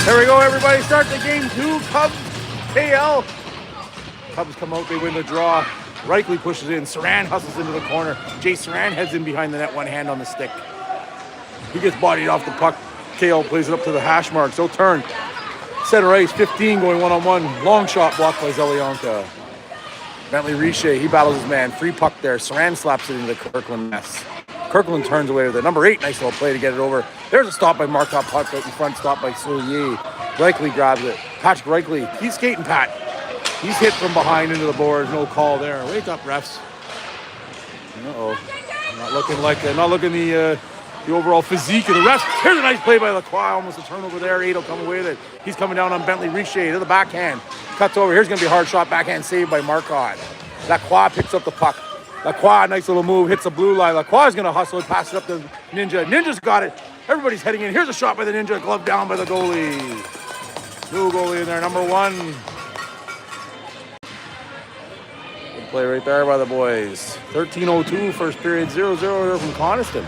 There we go, everybody. Start the game 2. Cubs, KL. Cubs come out, they win the draw. Reichly pushes in. Saran hustles into the corner. Jay Saran heads in behind the net, one hand on the stick. He gets bodied off the puck. KL plays it up to the hash mark. So turn. Center ice, 15 going one-on-one. Long shot blocked by Zelyanka. Bentley Richer, he battles his man. Free puck there. Saran slaps it into the Kirkland mess. Kirkland turns away with it. Number 8, nice little play to get it over. There's a stop by Markov puck out in front, stop by Soulier. Reichly grabs it. Patrick Reichly, he's skating Pat. He's hit from behind into the boards. No call there. Wake up, refs. Uh-oh. Not looking the overall physique of the refs. Here's a nice play by Lacroix. Almost a turnover there. 8 will come away with it. He's coming down on Bentley Richer to the backhand. Cuts over. Here's going to be a hard shot. Backhand saved by Markov. Lacroix picks up the puck. Lacroix, nice little move, hits the blue line. Lacroix is going to hustle and pass it up to Ninja. Ninja's got it. Everybody's heading in. Here's a shot by the Ninja. Glove down by the goalie. New goalie in there, number 1. Good play right there by the boys. 13:02, first period, 0-0 here from Coniston.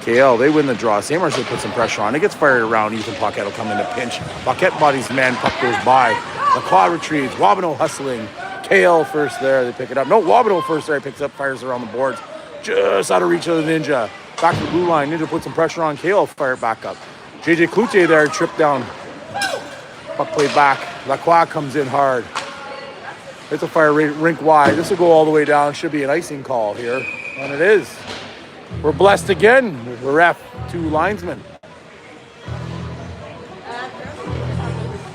KL, they win the draw. Samerson puts some pressure on. It gets fired around. Ethan Paquette will come in to pinch. Paquette bodies man. Puck goes by. Lacroix retrieves. Wabino hustling. KL first there. They pick it up. No, Wabino first there. Picks up, fires around the boards. Just out of reach of the Ninja. Back to the blue line. Ninja puts some pressure on. KL fire it back up. JJ Cloutier there. Tripped down. Puck played back. Lacroix comes in hard. It's a fire rink wide. This will go all the way down. Should be an icing call here. And it is. We're blessed again. We're ref 2 linesmen.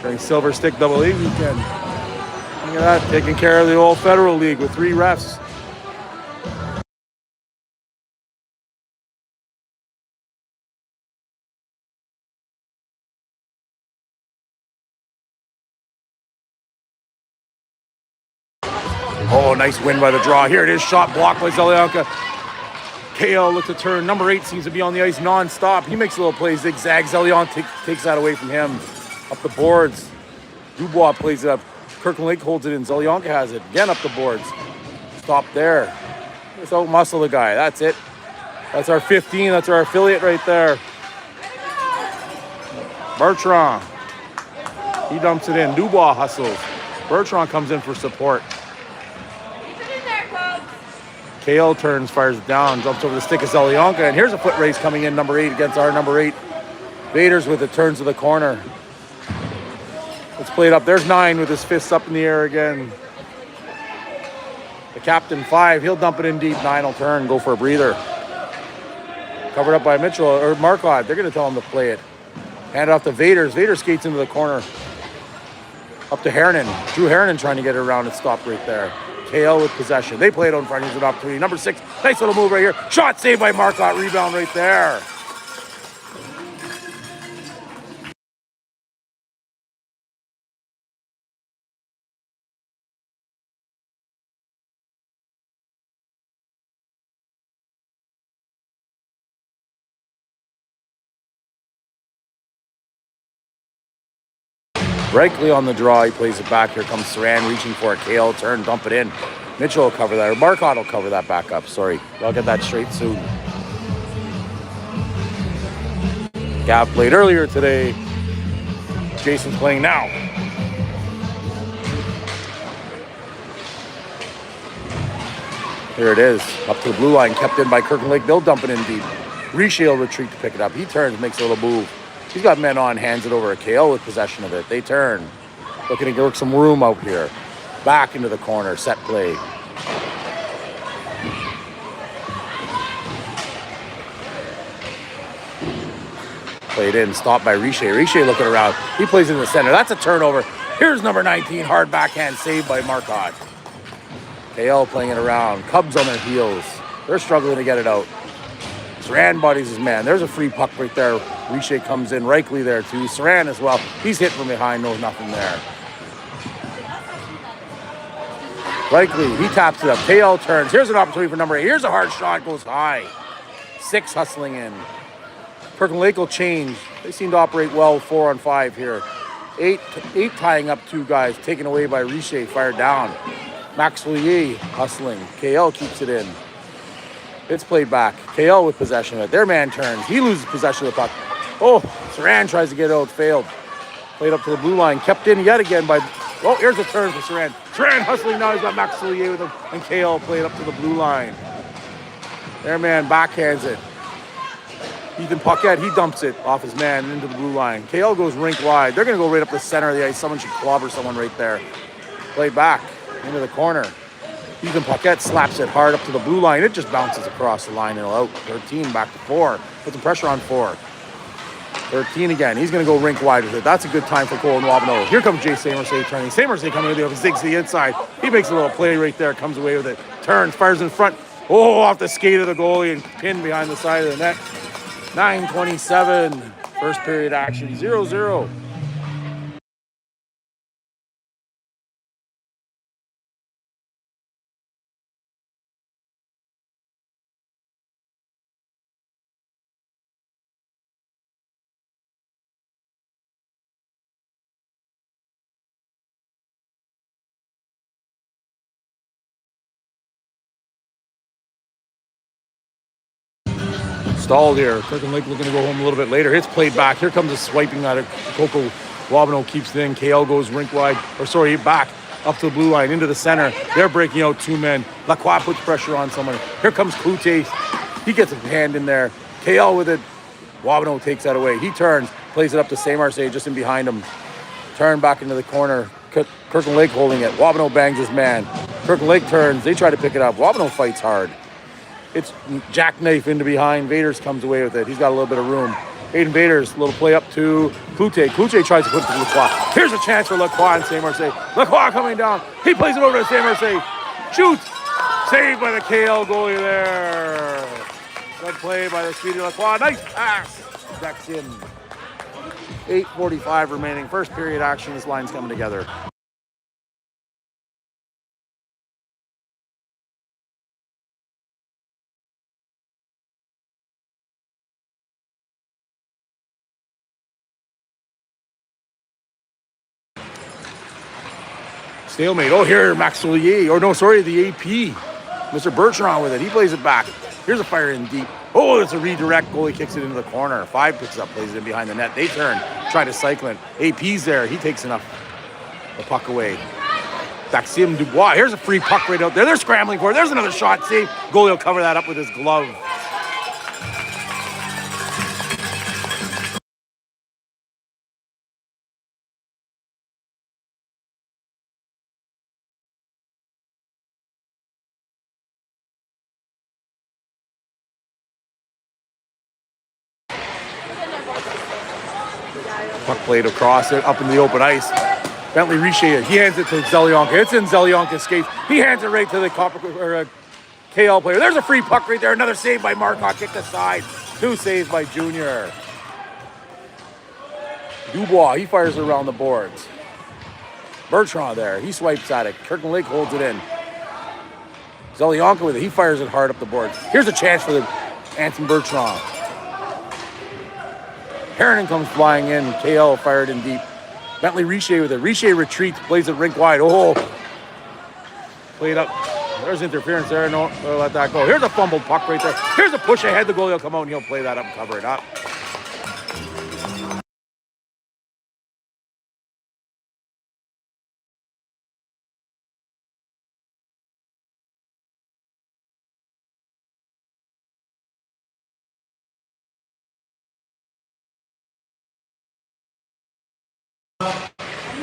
During Silver Stick Double A weekend. Look at that, taking care of the old Federal League with 3 refs. Oh, nice win by the draw. Here it is, shot blocked by Zelyanka. KL looks to turn. Number 8 seems to be on the ice non-stop. He makes a little play, zigzag. Zelyon takes that away from him. Up the boards. Dubois plays it up. Kirkland Lake holds it in. Zelyanka has it. Again up the boards. Stop there. Just out-muscle the guy. That's it. That's our 15. That's our affiliate right there. Bertrand. He dumps it in. Dubois hustles. Bertrand comes in for support. KL turns, fires it down, jumps over the stick of Zelyanka, and here's a foot race coming in, number 8 against our number 8. Vaders with it, turns to the corner. Let's play it up. There's 9 with his fists up in the air again. The captain, 5, he'll dump it in deep. 9 will turn, go for a breather. Covered up by Mitchell, or Markov. They're going to tell him to play it. Hand it off to Vaders. Vaders skates into the corner. Up to Hernan. Drew Hernan trying to get it around and stop right there. KL with possession. They play it on front. Here's an opportunity. Number 6. Nice little move right here. Shot saved by Marcotte. Rebound right there. Reichly on the draw. He plays it back. Here comes Saran reaching for it. KL turn, dump it in. Mitchell will cover that. Or Marcotte will cover that back up. Sorry. I'll get that straight soon. Gav played earlier today. Jason's playing now. Here it is. Up to the blue line. Kept in by Kirkland Lake. They'll dump it in deep. Richer will retreat to pick it up. He turns, makes a little move. He's got men on, hands it over to KL with possession of it. They turn. Looking to work some room out here. Back into the corner. Set play. Played in. Stopped by Richer. Richer looking around. He plays in the center. That's a turnover. Here's number 19. Hard backhand saved by Marcotte. KL playing it around. Cubs on their heels. They're struggling to get it out. Saran bodies his man. There's a free puck right there. Richer comes in. Reichly there too. Saran as well. He's hit from behind. No, nothing there. Reichly, he taps it up. KL turns. Here's an opportunity for number 8. Here's a hard shot. Goes high. 6 hustling in. Kirkland Lake will change. They seem to operate well 4-on-5 here. 8 tying up 2 guys. Taken away by Richer. Fired down. Max Soulier hustling. KL keeps it in. It's played back. KL with possession of it. Their man turns. He loses possession of the puck. Oh, Saran tries to get it out. Failed. Played up to the blue line. Kept in yet again by... Oh, here's a turn for Saran. Saran hustling now. He's got Max Soulier with him. And KL played up to the blue line. Their man backhands it. Ethan Paquette, he dumps it off his man into the blue line. KL goes rink wide. They're going to go right up the center of the ice. Someone should clobber someone right there. Play back into the corner. Ethan Paquette slaps it hard up to the blue line. It just bounces across the line and out. 13 back to 4. Put some pressure on 4. 13 again. He's going to go rink wide with it. That's a good time for Cole and Wabano. Here comes Jay Samerse turning. Samerse coming with the zigs to the inside. He makes a little play right there. Comes away with it. Turns, fires in front. Oh, off the skate of the goalie and pinned behind the side of the net. 9:27. First period action. 0-0. Stalled here. Kirkland Lake looking to go home a little bit later. It's played back. Here comes a swiping out of Coco. Wabano keeps it in. KL goes rink wide. Back up to the blue line into the center. They're breaking out 2 men. Lacroix puts pressure on someone. Here comes Cloutier. He gets a hand in there. KL with it. Wabano takes that away. He turns, plays it up to Saint-Marseille just in behind him. Turn back into the corner. Kirkland Lake holding it. Wabano bangs his man. Kirkland Lake turns. They try to pick it up. Wabano fights hard. It's jackknife into behind. Vaders comes away with it. He's got a little bit of room. Aiden Vaders, little play up to Cloutier. Cloutier tries to put it to Lacroix. Here's a chance for Lacroix and Saint-Marseille. Lacroix coming down. He plays it over to Saint-Marseille. Shoots. Saved by the KL goalie there. Good play by the speedy Lacroix. Nice pass. That's in. 8:45 remaining. First period action. This line's coming together. Stalemate. Oh, here, Max Soulier. The AP. Mr. Bertrand with it. He plays it back. Here's a fire in deep. Oh, it's a redirect. Goalie kicks it into the corner. 5 picks up, plays it in behind the net. They turn, try to cycle it. AP's there. He takes enough. The puck away. Maxime Dubois. Here's a free puck right out there. They're scrambling for it. There's another shot. Save. Goalie will cover that up with his glove. Puck played across it, up in the open ice. Bentley Richer, he hands it to Zelionka. It's in Zelionka's skates. He hands it right to the KL player. There's a free puck right there. Another save by Marcotte, kicked aside. 2 saves by Junior. Dubois, he fires it around the boards. Bertrand there, he swipes at it. Kirkland Lake holds it in. Zelionka with it, he fires it hard up the boards. Here's a chance for the Anton Bertrand. Harrinan comes flying in. KL fired in deep. Bentley Richer with it. Richer retreats, plays it rink wide. Oh, played up. There's interference there. No, let that go. Here's a fumbled puck right there. Here's a push ahead. The goalie will come out and he'll play that up and cover it up.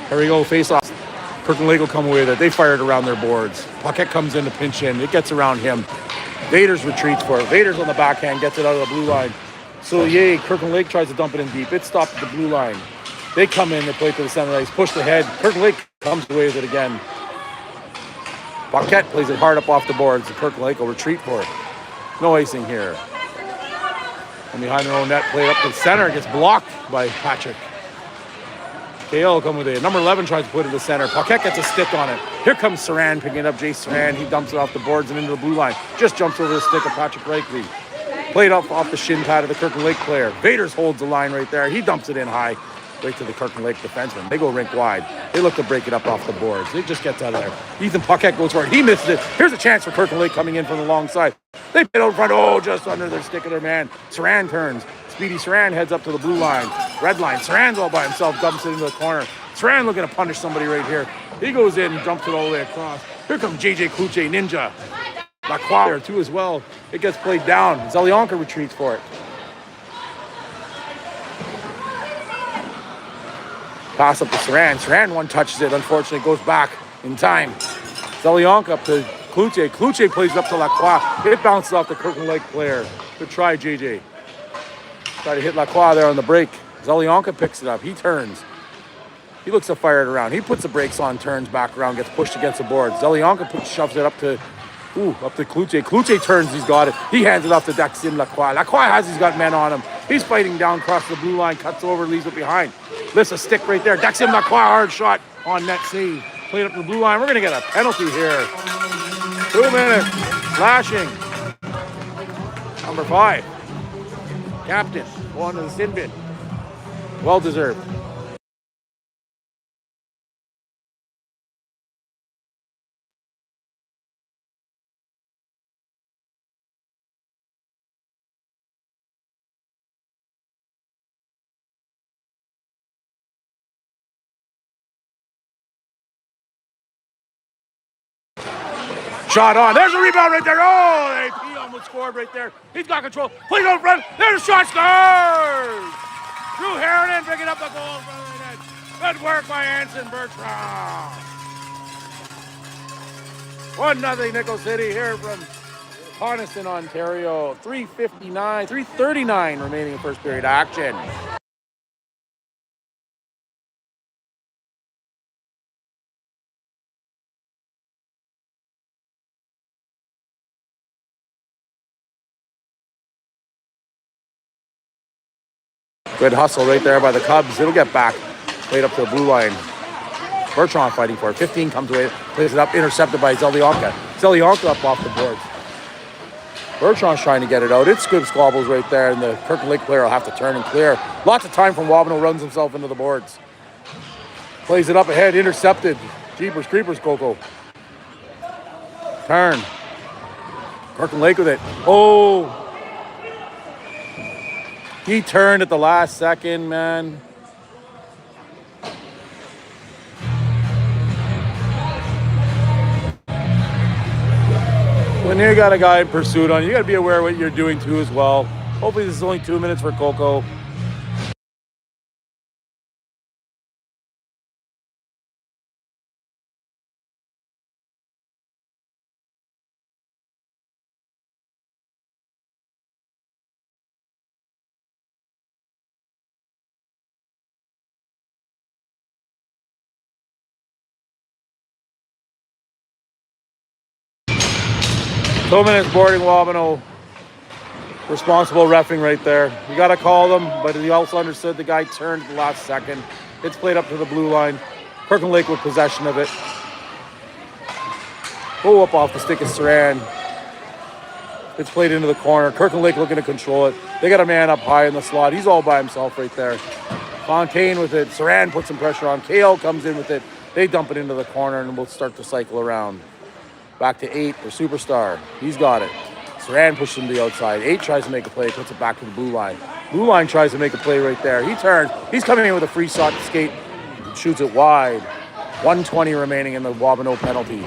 Here we go, face off. Kirkland Lake will come away with it. They fired around their boards. Paquette comes in to pinch in. It gets around him. Vaders retreats for it. Vaders on the backhand, gets it out of the blue line. Soulier, Kirkland Lake tries to dump it in deep. It stopped at the blue line. They come in, they play to the center ice, push the head. Kirkland Lake comes away with it again. Paquette plays it hard up off the boards. And Kirkland Lake will retreat for it. No icing here. And behind their own net, played up to the center. It gets blocked by Patrick. KL will come with it. Number 11 tries to put it in the center. Paquette gets a stick on it. Here comes Saran picking it up. Jay Saran, he dumps it off the boards and into the blue line. Just jumps over the stick of Patrick Reichly. Played off the shin pad of the Kirkland Lake player. Vaders holds the line right there. He dumps it in high. right to the Kirkland Lake defenseman. They go rink wide. They look to break it up off the boards. It just gets out of there. Ethan Puckett goes for it. He misses it. Here's a chance for Kirkland Lake coming in from the long side. They pit out in front. Oh, just under their stick of their man. Saran turns. Speedy Saran heads up to the blue line. Red line. Saran's all by himself. Dumps it into the corner. Saran looking to punish somebody right here. He goes in and dumps it all the way across. Here comes JJ Kluche, Ninja. Lacroix there too as well. It gets played down. Zelyanka retreats for it. Pass up to Saran. Saran one touches it. Unfortunately, goes back in time. Zelyanka up to Kluche. Kluche plays up to Lacroix. It bounces off the Kirkland Lake player. Good try, JJ. Try to hit Lacroix there on the break. Zelyanka picks it up. He turns. He looks to fire it around. He puts the brakes on, turns back around, gets pushed against the board. Zelyanka shoves it up to Kluche. Kluche turns, he's got it. He hands it off to Daxim Lacroix. Lacroix he's got men on him. He's fighting down across the blue line, cuts over, leaves it behind. Lifts a stick right there. Daxim Lacroix, hard shot on net save. Played up to the blue line. We're going to get a penalty here. 2 minutes. Slashing. Number 5. Captain. Going to the sin bin. Well deserved. Shot on. There's a rebound right there. Oh, he almost scored right there. He's got control. Plays out front. There's a shot. Scores! Drew Harrinan picking up the goal from the net. Good work by Anson Bertrand. 1-0 Nickel City here from Coniston, Ontario. 3:39 remaining in first period action. Good hustle right there by the Cubs. It'll get back. Played up to the blue line. Bertrand fighting for it. 15 comes away. Plays it up. Intercepted by Zelyanka. Zelyanka up off the boards. Bertrand's trying to get it out. It squibs right there, and the Kirkland Lake player will have to turn and clear. Lots of time from Wabano. Runs himself into the boards. Plays it up ahead. Intercepted. Jeepers creepers, Coco. Turn. Kirkland Lake with it. Oh. He turned at the last second, man. When you got a guy in pursuit on you, got to be aware of what you're doing too as well. Hopefully this is only 2 minutes for Coco. Two minutes boarding Wabano. Responsible reffing right there. You got to call them, but he also understood the guy turned at the last second. It's played up to the blue line. Kirkland Lake with possession of it. Oh, up off the stick of Saran. It's played into the corner. Kirkland Lake looking to control it. They got a man up high in the slot. He's all by himself right there. Fontaine with it. Saran puts some pressure on. KL comes in with it. They dump it into the corner, and we'll start to cycle around. Back to 8 for Superstar. He's got it. Saran pushes him to the outside. 8 tries to make a play, puts it back to the blue line. Blue line tries to make a play right there. He turns. He's coming in with a free shot to skate. Shoots it wide. 1:20 remaining in the Wabano penalty.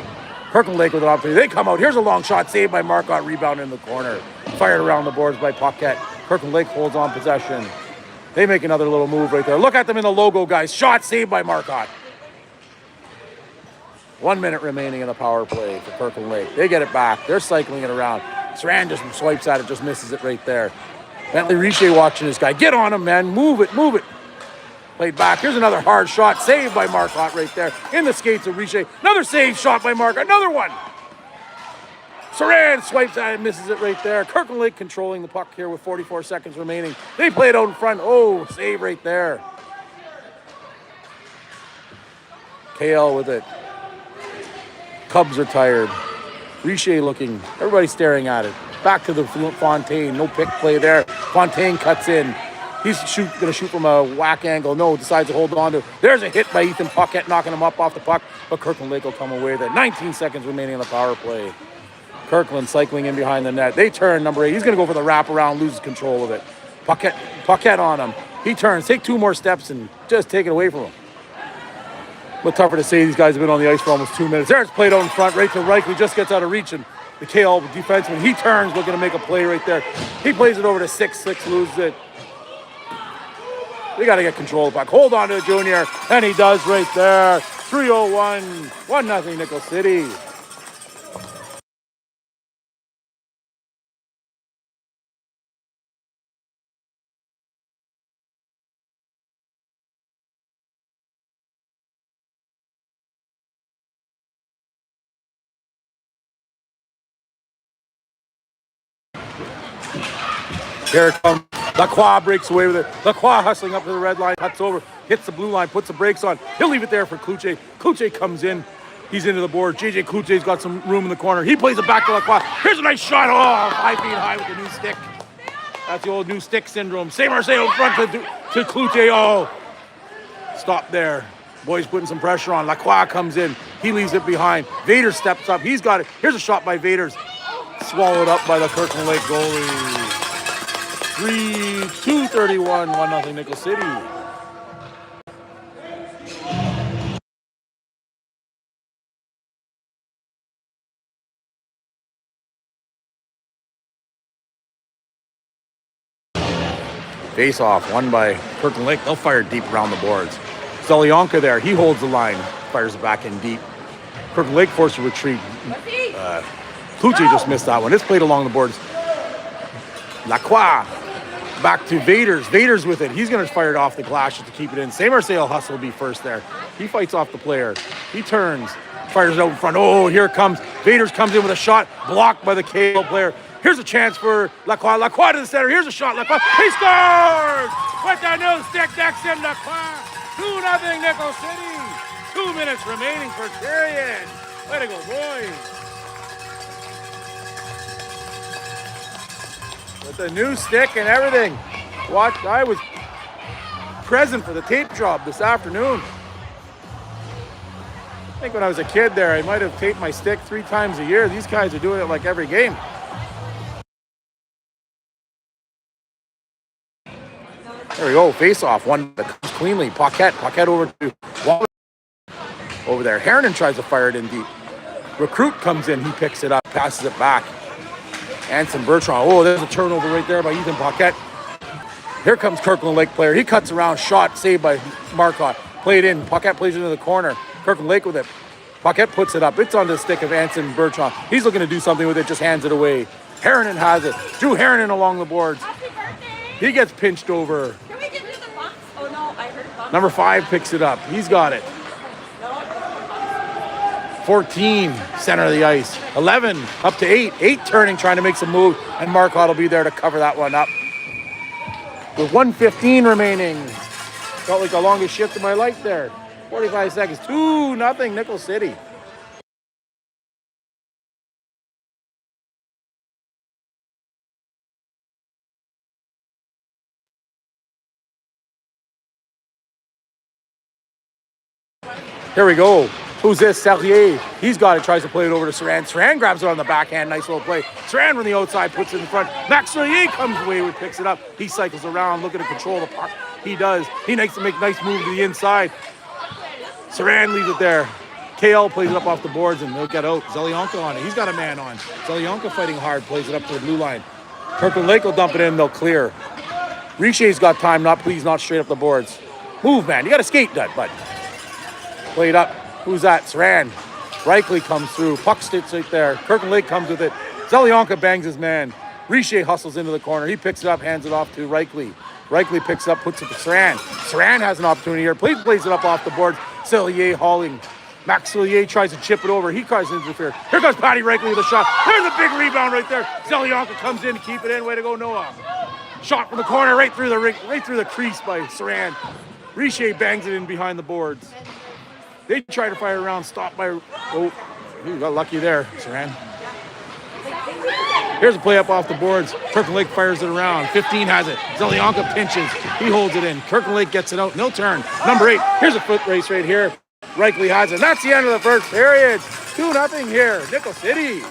Kirkland Lake with an opportunity. They come out. Here's a long shot saved by Marcotte. Rebound in the corner. Fired around the boards by Paquette. Kirkland Lake holds on possession. They make another little move right there. Look at them in the logo, guys. Shot saved by Marcotte. 1 minute remaining in the power play for Kirkland Lake. They get it back. They're cycling it around. Saran just swipes at it, just misses it right there. Bentley Richer watching this guy. Get on him, man. Move it, move it. Played back. Here's another hard shot. Saved by Marcotte right there. In the skates of Richer. Another save shot by Marcotte. Another one. Saran swipes at it, misses it right there. Kirkland Lake controlling the puck here with 44 seconds remaining. They play it out in front. Oh, save right there. KL with it. Cubs are tired. Richer looking. Everybody staring at it. Back to the Fontaine. No pick play there. Fontaine cuts in. He's going to shoot from a whack angle. No, decides to hold on to it. There's a hit by Ethan Paquette, knocking him up off the puck. But Kirkland Lake will come away with it. 19 seconds remaining on the power play. Kirkland cycling in behind the net. They turn number 8. He's going to go for the wraparound, loses control of it. Paquette on him. He turns, take 2 more steps, and just take it away from him. But tougher to say, these guys have been on the ice for almost 2 minutes. There's played out in front. Rachel Reichel just gets out of reach, and the KL defenseman, he turns, looking to make a play right there. He plays it over to 6-6, loses it. We got to get control of the puck. Hold on to it, Junior, and he does right there. 3:01, 1-0 Nickel City. Here it comes. Lacroix breaks away with it. Lacroix hustling up to the red line, cuts over, hits the blue line, puts the brakes on. He'll leave it there for Kluche. Kluche comes in. He's into the board. JJ Kluche's got some room in the corner. He plays it back to Lacroix. Here's a nice shot. Oh, 5 feet high with the new stick. That's the old new stick syndrome. St. Marseille in front to Kluche. Oh, stop there. Boys putting some pressure on. Lacroix comes in. He leaves it behind. Vader steps up. He's got it. Here's a shot by Vaders. Swallowed up by the Kirkland Lake goalie. 2:31, 1-0 Nickel City. Face off, won by Kirkland Lake. They'll fire deep around the boards. Zelyanka there, he holds the line, fires it back in deep. Kirkland Lake forced a retreat. Kluche just missed that one. It's played along the boards. Lacroix back to Vaders. Vaders with it. He's going to fire it off the glass just to keep it in. St. Marseille hustle will be first there. He fights off the player. He turns, fires it out in front. Oh, here it comes. Vaders comes in with a shot, blocked by the KO player. Here's a chance for Lacroix. Lacroix to the center. Here's a shot. Lacroix. He scores! With the new stick, Dexter Lacroix. 2-0 Nickel City. 2 minutes remaining for period. Way to go, boys. With the new stick and everything. I was present for the tape job this afternoon. I think when I was a kid there, I might have taped my stick 3 times a year. These guys are doing it like every game. There we go, face off. One that comes cleanly. Paquette over to Wallace. Over there. Hernan tries to fire it in deep. Recruit comes in, he picks it up, passes it back. Anson Bertrand. Oh, there's a turnover right there by Ethan Paquette. Here comes Kirkland Lake player. He cuts around, shot, saved by Marcotte. Played in. Paquette plays it into the corner. Kirkland Lake with it. Paquette puts it up. It's on the stick of Anson Bertrand. He's looking to do something with it, just hands it away. Hernan has it. Drew Hernan along the boards. He gets pinched over. Can we get the box? Oh no, I heard box. Number 5 picks it up. He's got it. 14, center of the ice. 11, up to 8. 8 turning, trying to make some move, and Marcotte will be there to cover that one up. With 1:15 remaining. Felt like the longest shift of my life there. 45 seconds. 2-0 Nickel City. Here we go. Who's this? Serrier. He's got it, tries to play it over to Saran. Saran grabs it on the backhand. Nice little play. Saran from the outside puts it in front. Max Serrier comes away with, picks it up. He cycles around, looking to control the puck. He does. He makes to make nice move to the inside. Saran leaves it there. KL plays it up off the boards and they'll get out. Zelyanka on it. He's got a man on. Zelyanka fighting hard, plays it up to the blue line. Kirkland Lake will dump it in, they'll clear. Richet's got time, not straight up the boards. Move, man. You got to skate that, bud. Played up. Who's that? Saran. Reichel comes through. Puck sticks right there. Kirkland Lake comes with it. Zelyanka bangs his man. Richet hustles into the corner. He picks it up, hands it off to Reichel. Reichel picks it up, puts it to Saran. Saran has an opportunity here. Plays it up off the board. Cellier hauling. Max Cellier tries to chip it over. He tries to interfere. Here comes Patty Reichel with a shot. There's a big rebound right there. Zelyanka comes in to keep it in. Way to go, Noah. Shot from the corner, right through the crease by Saran. Richet bangs it in behind the boards. They try to fire around, stopped by... Oh, you got lucky there, Saran. Here's a play up off the boards. Kirkland Lake fires it around. 15 has it. Zelyanka pinches. He holds it in. Kirkland Lake gets it out. No turn. Number 8. Here's a foot race right here. Reichly has it. That's the end of the first period. 2-0 here. Nickel City.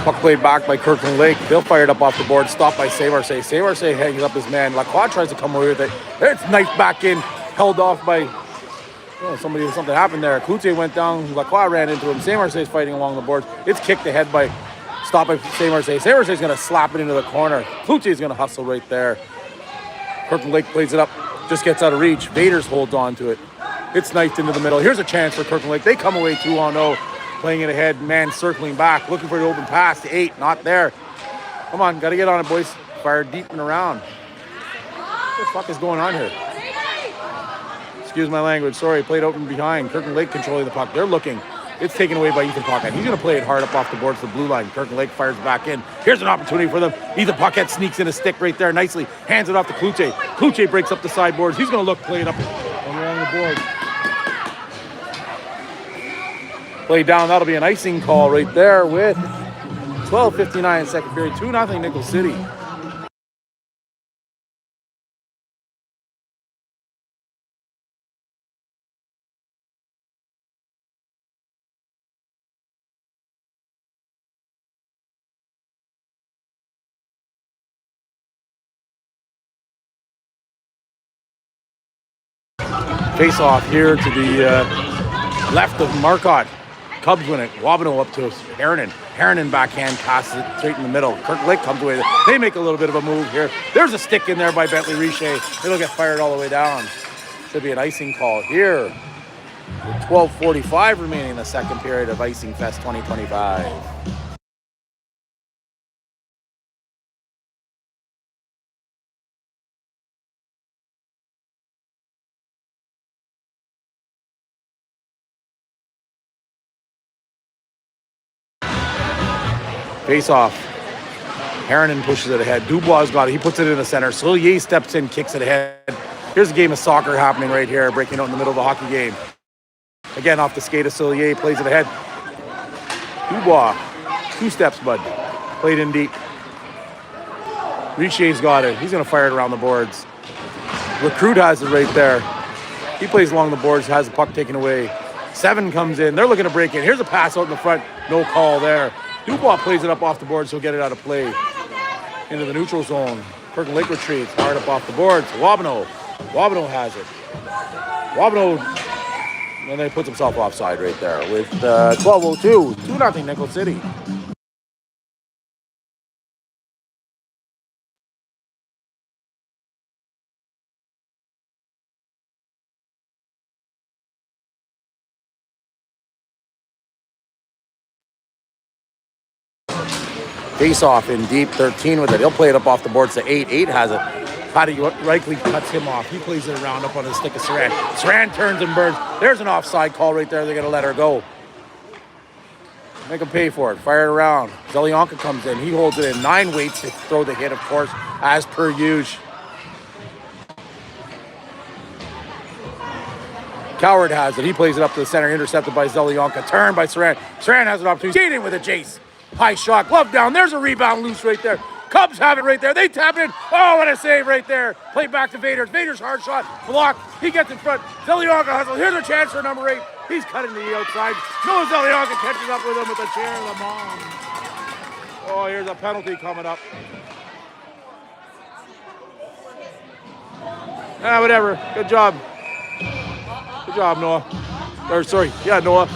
Puck played back by Kirkland Lake. They'll fire it up off the board. Stopped by Save-Arce. Save-Arce hangs up his man. Lacroix tries to come away with it. It's knifed back in. Held off by something happened there. Cloutier went down. Lacroix ran into him. Save-Arce is fighting along the boards. It's kicked ahead by stopped by Save-Arce. Save-Arce is going to slap it into the corner. Cloutier is going to hustle right there. Kirkland Lake plays it up. Just gets out of reach. Vaders holds on to it. It's knifed into the middle. Here's a chance for Kirkland Lake. They come away 2-0. Playing it ahead, man circling back, looking for the open pass to 8, not there. Come on, gotta get on it, boys. Fire deep and around. What the fuck is going on here? Excuse my language, sorry, played open behind. Kirkland Lake controlling the puck. They're looking. It's taken away by Ethan Paquette. He's gonna play it hard up off the boards to the blue line. Kirkland Lake fires back in. Here's an opportunity for them. Ethan Paquette sneaks in a stick right there nicely. Hands it off to Cloutier. Cloutier breaks up the sideboards. He's gonna look, play it up along the board. Play down, that'll be an icing call right there with 12:59 second period. 2-0 Nickel City. Face off here to the left of Marcotte. Cubs win it. Wabino up to Harrinan. Harrinan backhand passes it straight in the middle. Kirk Lake comes away. They make a little bit of a move here. There's a stick in there by Bentley Richer. It'll get fired all the way down. Should be an icing call here. With 12:45 remaining in the second period of Icing Fest 2025. Face off. Harrinan pushes it ahead. Dubois got it. He puts it in the center. Solier steps in, kicks it ahead. Here's a game of soccer happening right here, breaking out in the middle of the hockey game. Again, off the skate of Solier, plays it ahead. Dubois, 2 steps, bud. Played in deep. Richer's got it. He's going to fire it around the boards. Recruit has it right there. He plays along the boards, has the puck taken away. 7 comes in. They're looking to break in. Here's a pass out in the front. No call there. Dubois plays it up off the board, so he'll get it out of play. Into the neutral zone. Kirkland Lake retreats. Hard up off the boards. Wabino. Wabino has it. Wabino, and then he puts himself offside right there with 12:02. 2-0 Nickel City. Face off in deep, 13 with it. He'll play it up off the boards to 8. 8 has it. Patty Reichley cuts him off. He plays it around up on the stick of Saran. Saran turns and burns. There's an offside call right there. They're going to let her go. Make him pay for it. Fire it around. Zelyanka comes in. He holds it in. 9 waits to throw the hit, of course, as per usual. Coward has it. He plays it up to the center. Intercepted by Zelyanka. Turned by Saran. Saran has an opportunity. Skating with a Jace. High shot. Glove down. There's a rebound loose right there. Cubs have it right there. They tap it in. Oh, what a save right there. Play back to Vaders. Vaders hard shot. Block. He gets in front. Zelyanka hustles. Here's a chance for number 8. He's cutting to the outside. No, Zelyanka catches up with him with the chair of the mom. Oh, here's a penalty coming up. Whatever. Good job. Good job, Noah. Or, sorry. Yeah, Noah.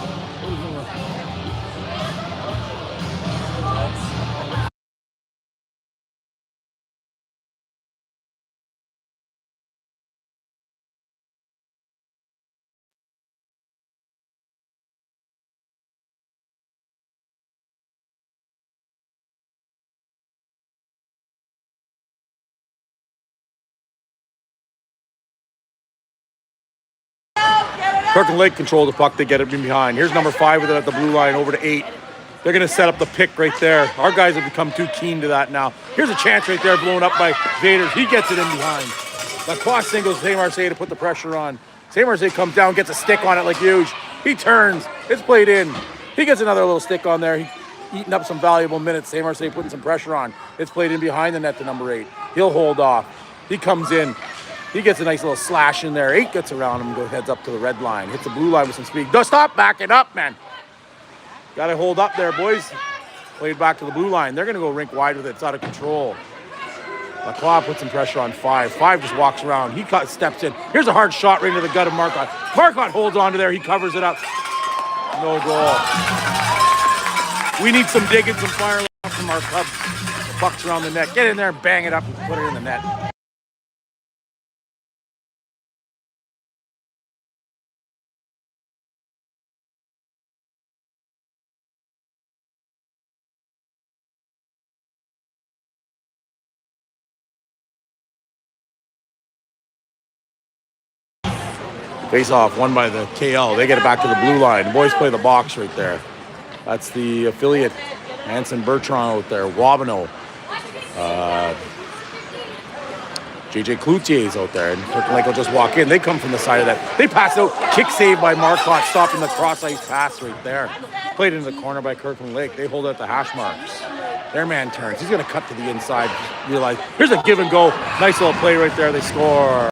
Kirkland Lake control the puck. They get it in behind. Here's number 5 with it at the blue line over to 8. They're going to set up the pick right there. Our guys have become too keen to that now. Here's a chance right there blown up by Vaders. He gets it in behind. Lacrosse singles St. Marseille to put the pressure on. St. Marseille comes down, gets a stick on it like huge. He turns. It's played in. He gets another little stick on there. He's eating up some valuable minutes. St. Marseille putting some pressure on. It's played in behind the net to number 8. He'll hold off. He comes in. He gets a nice little slash in there. 8 gets around him and goes heads up to the red line. Hits the blue line with some speed. Don't stop backing up, man. Got to hold up there, boys. Played back to the blue line. They're going to go rink wide with it. It's out of control. Lacroix puts some pressure on 5. 5 just walks around. He steps in. Here's a hard shot right into the gut of Marcotte. Marcotte holds on to there. He covers it up. No goal. We need some digging, some fire from our Cubs. The puck's around the net. Get in there and bang it up and put it in the net. Face off, won by the KL. They get it back to the blue line. The boys play the box right there. That's the affiliate. Anson Bertrand out there. Wabano. JJ Cloutier's out there. And Kirkland Lake will just walk in. They come from the side of that. They pass out. Kick save by Marcotte, stopping the cross-ice pass right there. Played into the corner by Kirkland Lake. They hold out the hash marks. Their man turns. He's going to cut to the inside. Realize, here's a give and go. Nice little play right there. They score.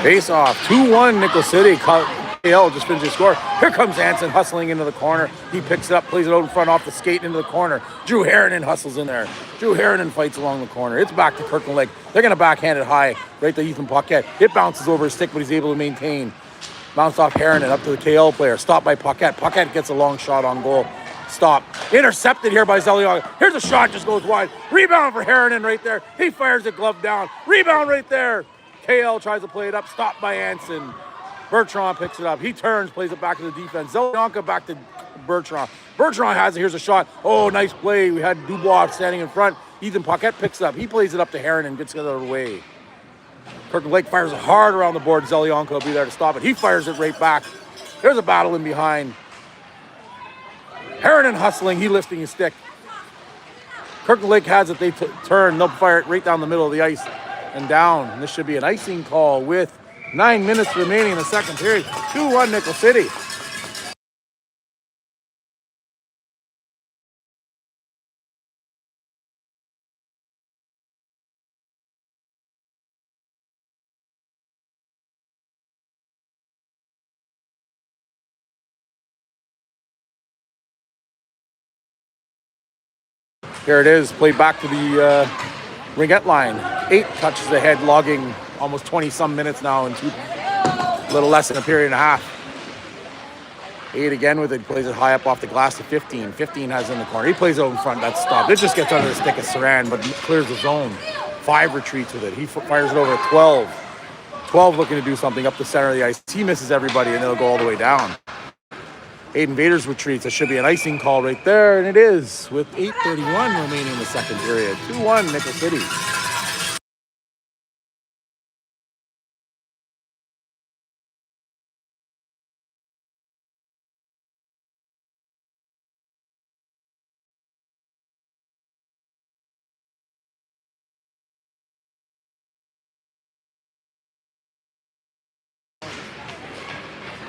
Face off, 2-1 Nickel City. KL just finished the score. Here comes Anson hustling into the corner. He picks it up, plays it out in front off the skate into the corner. Drew Harrinan hustles in there. Drew Harrinan fights along the corner. It's back to Kirkland Lake. They're going to backhand it high right to Ethan Paquette. It bounces over his stick, but he's able to maintain. Bounced off Harrinan up to the KL player. Stopped by Paquette. Paquette gets a long shot on goal. Stop. Intercepted here by Zelyanka. Here's a shot, just goes wide. Rebound for Harrinan right there. He fires the glove down. Rebound right there. KL tries to play it up, stopped by Anson. Bertrand picks it up. He turns, plays it back to the defense. Zelyanka back to Bertrand. Bertrand has it. Here's a shot. Oh, nice play. We had Dubois standing in front. Ethan Paquette picks it up. He plays it up to Heron and gets it out of the way. Kirkland Lake fires it hard around the board. Zelyanka will be there to stop it. He fires it right back. There's a battle in behind. Heron hustling. He lifting his stick. Kirkland Lake has it. They turn. They'll fire it right down the middle of the ice. And down. And this should be an icing call with 9 minutes remaining in the second period. 2-1 Nickel City. Here it is, played back to the ringette line. 8 touches ahead, logging almost 20-some minutes now in a little less than a period and a half. 8 again with it, plays it high up off the glass to 15. 15 has it in the corner. He plays out in front, that's stopped. It just gets under the stick of Saran, but clears the zone. 5 retreats with it. He fires it over at 12. 12 looking to do something up the center of the ice. He misses everybody, and it'll go all the way down. 8 invaders retreats. There should be an icing call right there, and it is with 8:31 remaining in the second period. 2-1 Nickel City.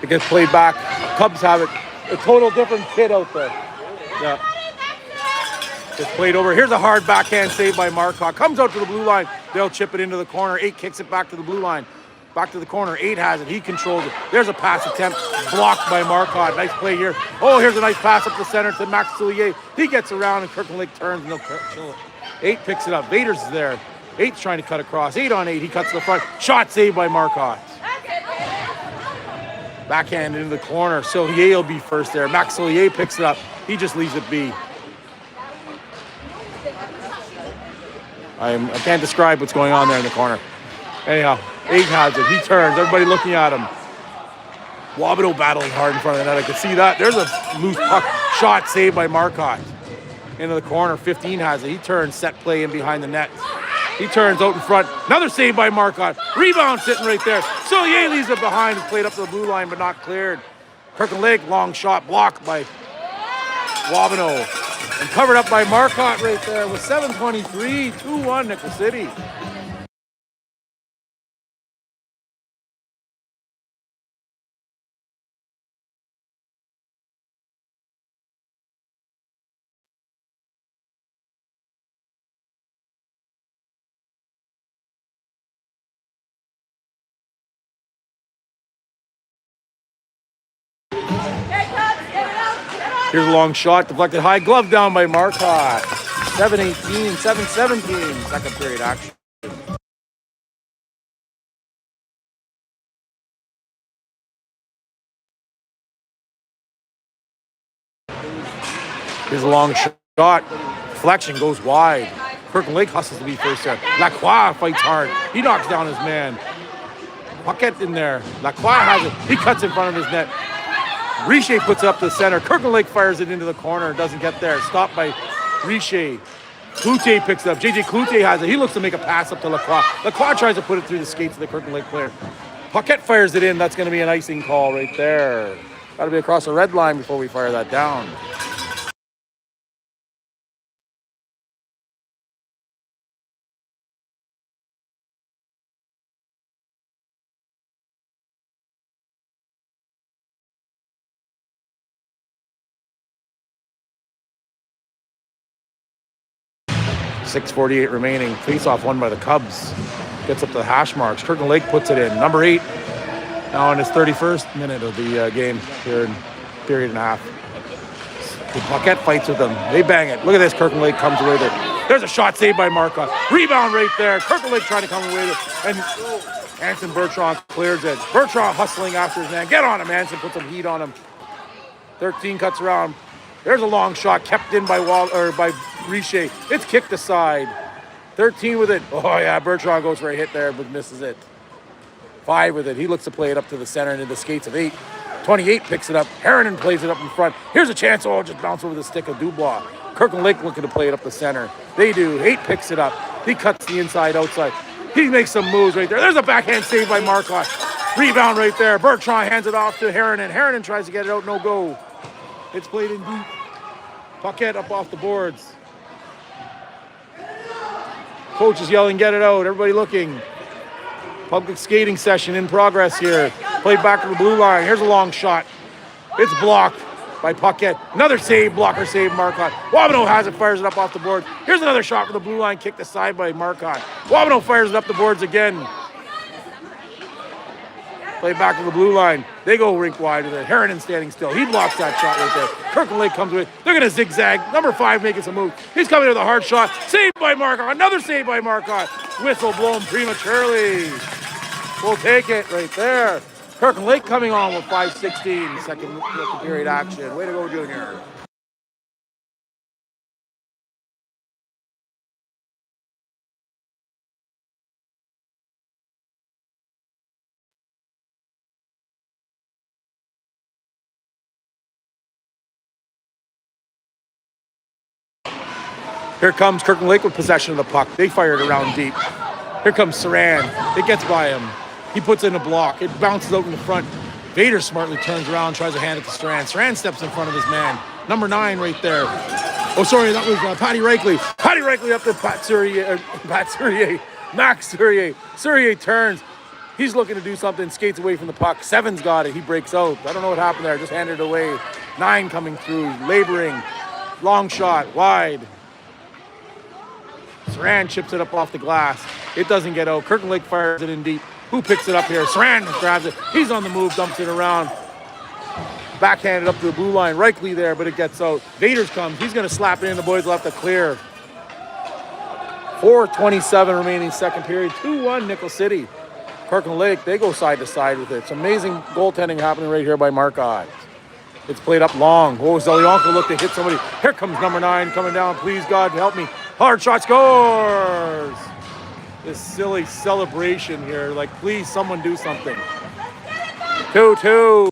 It gets played back. Cubs have it. A total different kid out there. Yeah. It's played over. Here's a hard backhand save by Marcotte. Comes out to the blue line. They'll chip it into the corner. 8 kicks it back to the blue line. Back to the corner. 8 has it. He controls it. There's a pass attempt blocked by Marcotte. Nice play here. Oh, here's a nice pass up the center to Max Soulier. He gets around and Kirkland Lake turns and they'll chill it. 8 picks it up. Vaders is there. 8's trying to cut across. 8 on 8. He cuts to the front. Shot saved by Marcotte. Backhand into the corner. Soulier will be first there. Max Soulier picks it up. He just leaves it be. I can't describe what's going on there in the corner. Anyhow, 8 has it. He turns. Everybody looking at him. Wabido battling hard in front of the net. I can see that. There's a loose puck. Shot saved by Marcotte. Into the corner. 15 has it. He turns. Set play in behind the net. He turns out in front. Another save by Marcotte. Rebound sitting right there. Soulier leaves it behind. It's played up to the blue line, but not cleared. Kirkland Lake, long shot blocked by Wabido. And covered up by Marcotte right there with 7:23. 2-1 Nickel City. Here's a long shot, deflected high, glove down by Marcotte. 7:18, 7:17, second period action. Here's a long shot, deflection goes wide. Kirkland Lake hustles to be first there. Lacroix fights hard. He knocks down his man. Paquette in there. Lacroix has it. He cuts in front of his net. Richer puts it up to the center. Kirkland Lake fires it into the corner. Doesn't get there. Stopped by Richer. Cloutier picks it up. JJ Cloutier has it. He looks to make a pass up to Lacroix. Lacroix tries to put it through the skates of the Kirkland Lake player. Paquette fires it in. That's going to be an icing call right there. Got to be across the red line before we fire that down. .6:48 remaining. Face-off won by the Cubs. Gets up to the hash marks. Kirkland Lake puts it in. Number 8 now in his 31st minute of the game here in period and a half. Paquette fights with them. They bang it. Look at this. Kirkland Lake comes away with it. There's a shot saved by Marcotte. Rebound right there. Kirkland Lake trying to come away with it. And Anson Bertrand clears it. Bertrand hustling after his man. Get on him, Anson. Put some heat on him. 13 cuts around. There's a long shot kept in by Richer. It's kicked aside. 13 with it. Oh, yeah, Bertrand goes for a hit there, but misses it. 5 with it. He looks to play it up to the center and into the skates of 8. 28 picks it up. Harrinan plays it up in front. Here's a chance. Oh, just bounce over the stick of Dubois. Kirkland Lake looking to play it up the center. They do. 8 picks it up. He cuts the inside, outside. He makes some moves right there. There's a backhand save by Marcotte. Rebound right there. Bertrand hands it off to Harrinan. Harrinan tries to get it out. No go. It's played in deep. Paquette up off the boards. Coach is yelling, get it out. Everybody looking. Public skating session in progress here. Played back to the blue line. Here's a long shot. It's blocked by Paquette. Another save, blocker save, Marcotte. Wabido has it, fires it up off the board. Here's another shot for the blue line, kicked aside by Marcotte. Wabido fires it up the boards again. Play back to the blue line. They go rink wide with it. Harrinan standing still. He blocks that shot right there. Kirkland Lake comes with it. They're going to zigzag. Number 5 making some move. He's coming to the hard shot. Saved by Marcotte. Another save by Marcotte. Whistle blown prematurely. We'll take it right there. Kirkland Lake coming on with 5:16 second period action. Way to go, Junior. Here comes Kirkland Lake with possession of the puck. They fire it around deep. Here comes Saran. It gets by him. He puts in a block. It bounces out in the front. Vader smartly turns around, tries to hand it to Saran. Saran steps in front of his man. Number 9 right there. Oh, sorry, that was Patty Reichley. Patty Reichley up to Max Surrier. Surrier turns. He's looking to do something, skates away from the puck. 7's got it. He breaks out. I don't know what happened there. Just handed it away. 9 coming through, laboring. Long shot, wide. Saran chips it up off the glass. It doesn't get out. Kirkland Lake fires it in deep. Who picks it up here? Saran grabs it. He's on the move, dumps it around. Backhanded up to the blue line. Reichley there, but it gets out. Vaders comes. He's going to slap it in. The boys left to clear. 4:27 remaining second period. 2-1 Nickel City. Kirkland Lake, they go side to side with it. It's amazing goaltending happening right here by Marcotte. It's played up long. Oh, Zelyanko looked to hit somebody. Here comes number 9 coming down. Please, God, help me. Hard shot, scores! This silly celebration here. Like, please, someone do something. 2-2.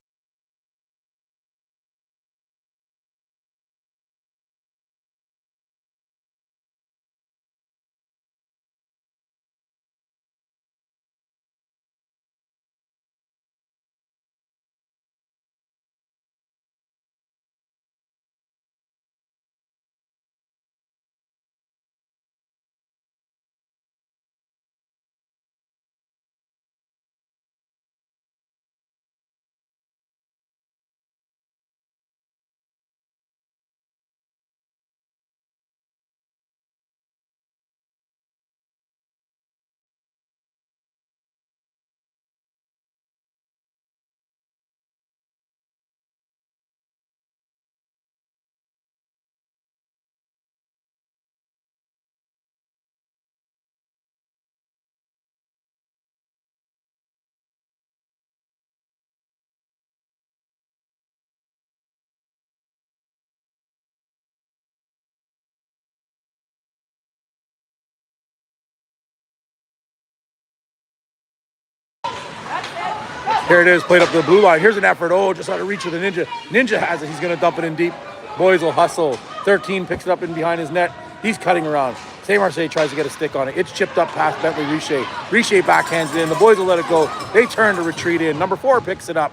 Here it is, played up to the blue line. Here's an effort. Oh, just out of reach of the Ninja. Ninja has it. He's going to dump it in deep. Boys will hustle. 13 picks it up in behind his net. He's cutting around. St. Marseille tries to get a stick on it. It's chipped up past Bentley Richer. Richer backhands it in. The boys will let it go. They turn to retreat in. Number 4 picks it up.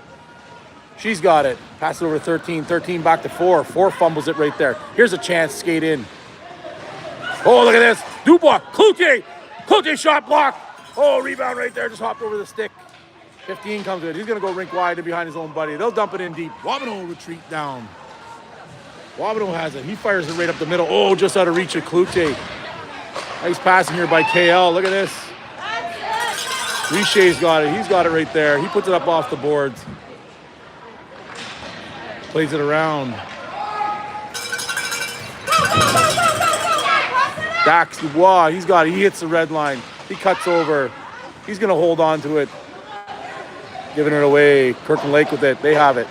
She's got it. Pass it over to 13. 13 back to 4. 4 fumbles it right there. Here's a chance. Skate in. Oh, look at this. Dubois. Cloutier. Cloutier shot block. Oh, rebound right there. Just hopped over the stick. 15 comes in. He's going to go rink wide and behind his own buddy. They'll dump it in deep. Wabano will retreat down. Wabano has it. He fires it right up the middle. Oh, just out of reach of Cloutier. Nice passing here by KL. Look at this. Richer's got it. He's got it right there. He puts it up off the boards. Plays it around. Dax Dubois, he's got it. He hits the red line. He cuts over. He's going to hold on to it. Giving it away. Kirkland Lake with it. They have it.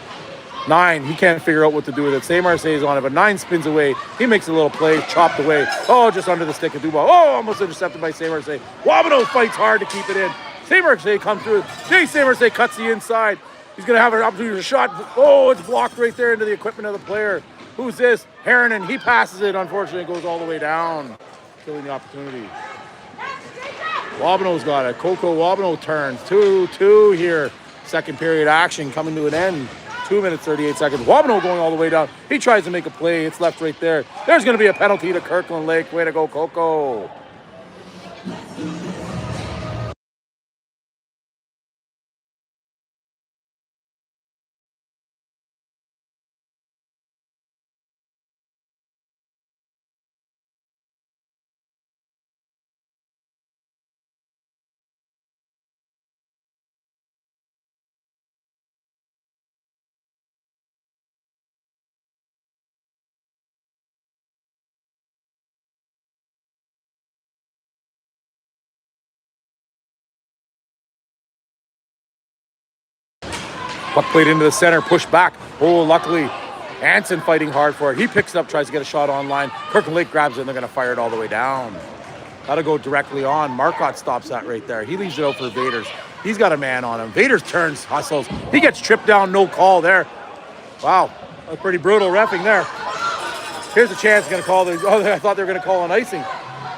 9, he can't figure out what to do with it. St. Marseille's on it, but 9 spins away. He makes a little play, chopped away. Oh, just under the stick of Dubois. Oh, almost intercepted by St. Marseille. Wabano fights hard to keep it in. St. Marseille comes through. St. Marseille cuts the inside. He's going to have an opportunity to shot. Oh, it's blocked right there into the equipment of the player. Who's this? Harrinan. He passes it. Unfortunately, it goes all the way down, killing the opportunity. Wabano's got it. Coco Wabano turns. 2-2 here. Second period action coming to an end. 2 minutes, 38 seconds. Wabano going all the way down. He tries to make a play. It's left right there. There's going to be a penalty to Kirkland Lake. Way to go, Coco. Puck played into the center, pushed back. Oh, luckily, Anson fighting hard for it. He picks it up, tries to get a shot on line. Kirkland Lake grabs it, and they're going to fire it all the way down. That'll go directly on. Marcotte stops that right there. He leaves it out for Vaders. He's got a man on him. Vaders turns, hustles. He gets tripped down, no call there. Wow, that's pretty brutal reffing there. Here's a chance going to call the... Oh, I thought they were going to call an icing.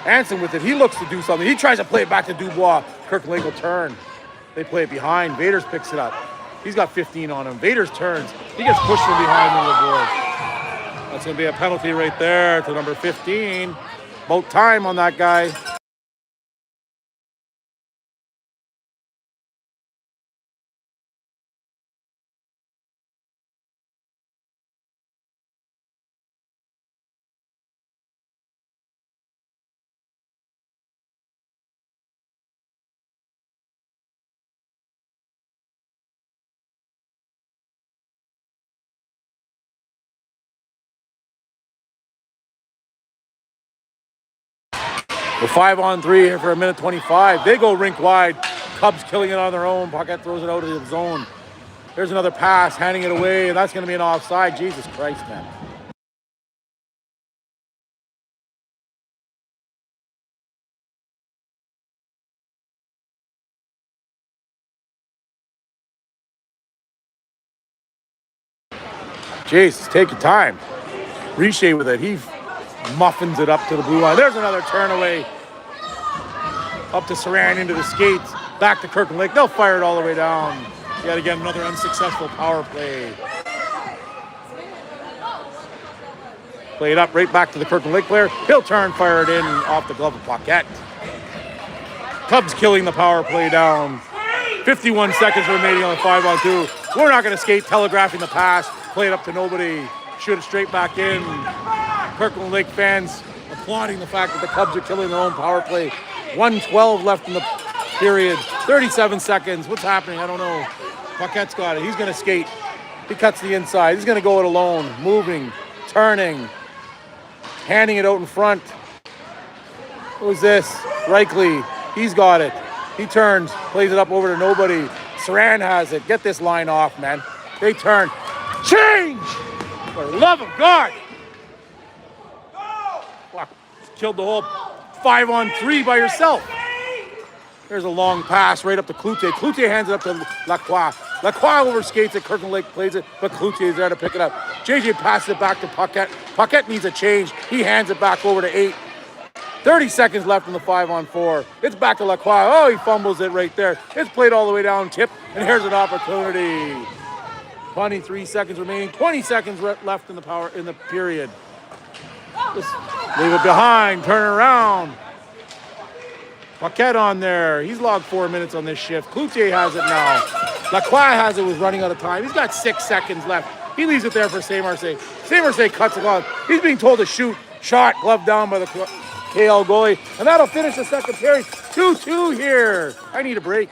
Anson with it. He looks to do something. He tries to play it back to Dubois. Kirkland Lake will turn. They play it behind. Vaders picks it up. He's got 15 on him. Vaders turns. He gets pushed from behind into the board. That's going to be a penalty right there to number 15. About time on that guy. We're 5-on-3 here for a minute 25. They go rink wide. Cubs killing it on their own. Paquette throws it out of the zone. There's another pass, handing it away, and that's going to be an offside. Jesus Christ, man. Jesus, take your time. Richer with it. He muffins it up to the blue line. There's another turn away. Up to Saran into the skates. Back to Kirkland Lake. They'll fire it all the way down. Yet again, another unsuccessful power play. Play it up right back to the Kirkland Lake player. He'll turn, fire it in off the glove of Paquette. Cubs killing the power play down. 51 seconds remaining on the 5-on-2. We're not going to skate, telegraphing the pass. Play it up to nobody. Shoot it straight back in. Kirkland Lake fans applauding the fact that the Cubs are killing their own power play. 1:12 left in the period. 37 seconds. What's happening? I don't know. Paquette's got it. He's going to skate. He cuts the inside. He's going to go it alone. Moving, turning, handing it out in front. Who's this? Reichly. He's got it. He turns, plays it up over to nobody. Saran has it. Get this line off, man. They turn. Change! For the love of God! Wow. Killed the whole 5-on-3 by yourself. There's a long pass right up to Cloutier. Cloutier hands it up to Lacroix. Lacroix overskates it. Kirkland Lake plays it, but Cloutier is there to pick it up. JJ passes it back to Paquette. Paquette needs a change. He hands it back over to 8. 30 seconds left in the 5-on-4. It's back to Lacroix. Oh, he fumbles it right there. It's played all the way down, tip, and here's an opportunity. 23 seconds remaining. 20 seconds left in the period. Just leave it behind. Turn it around. Paquette on there. He's logged 4 minutes on this shift. Cloutier has it now. Lacroix has it. Was running out of time. He's got 6 seconds left. He leaves it there for Saint-Marseille. Saint-Marseille cuts it off. He's being told to shoot. Shot. Glove down by the KL goalie. And that'll finish the second period. 2-2 here. I need a break.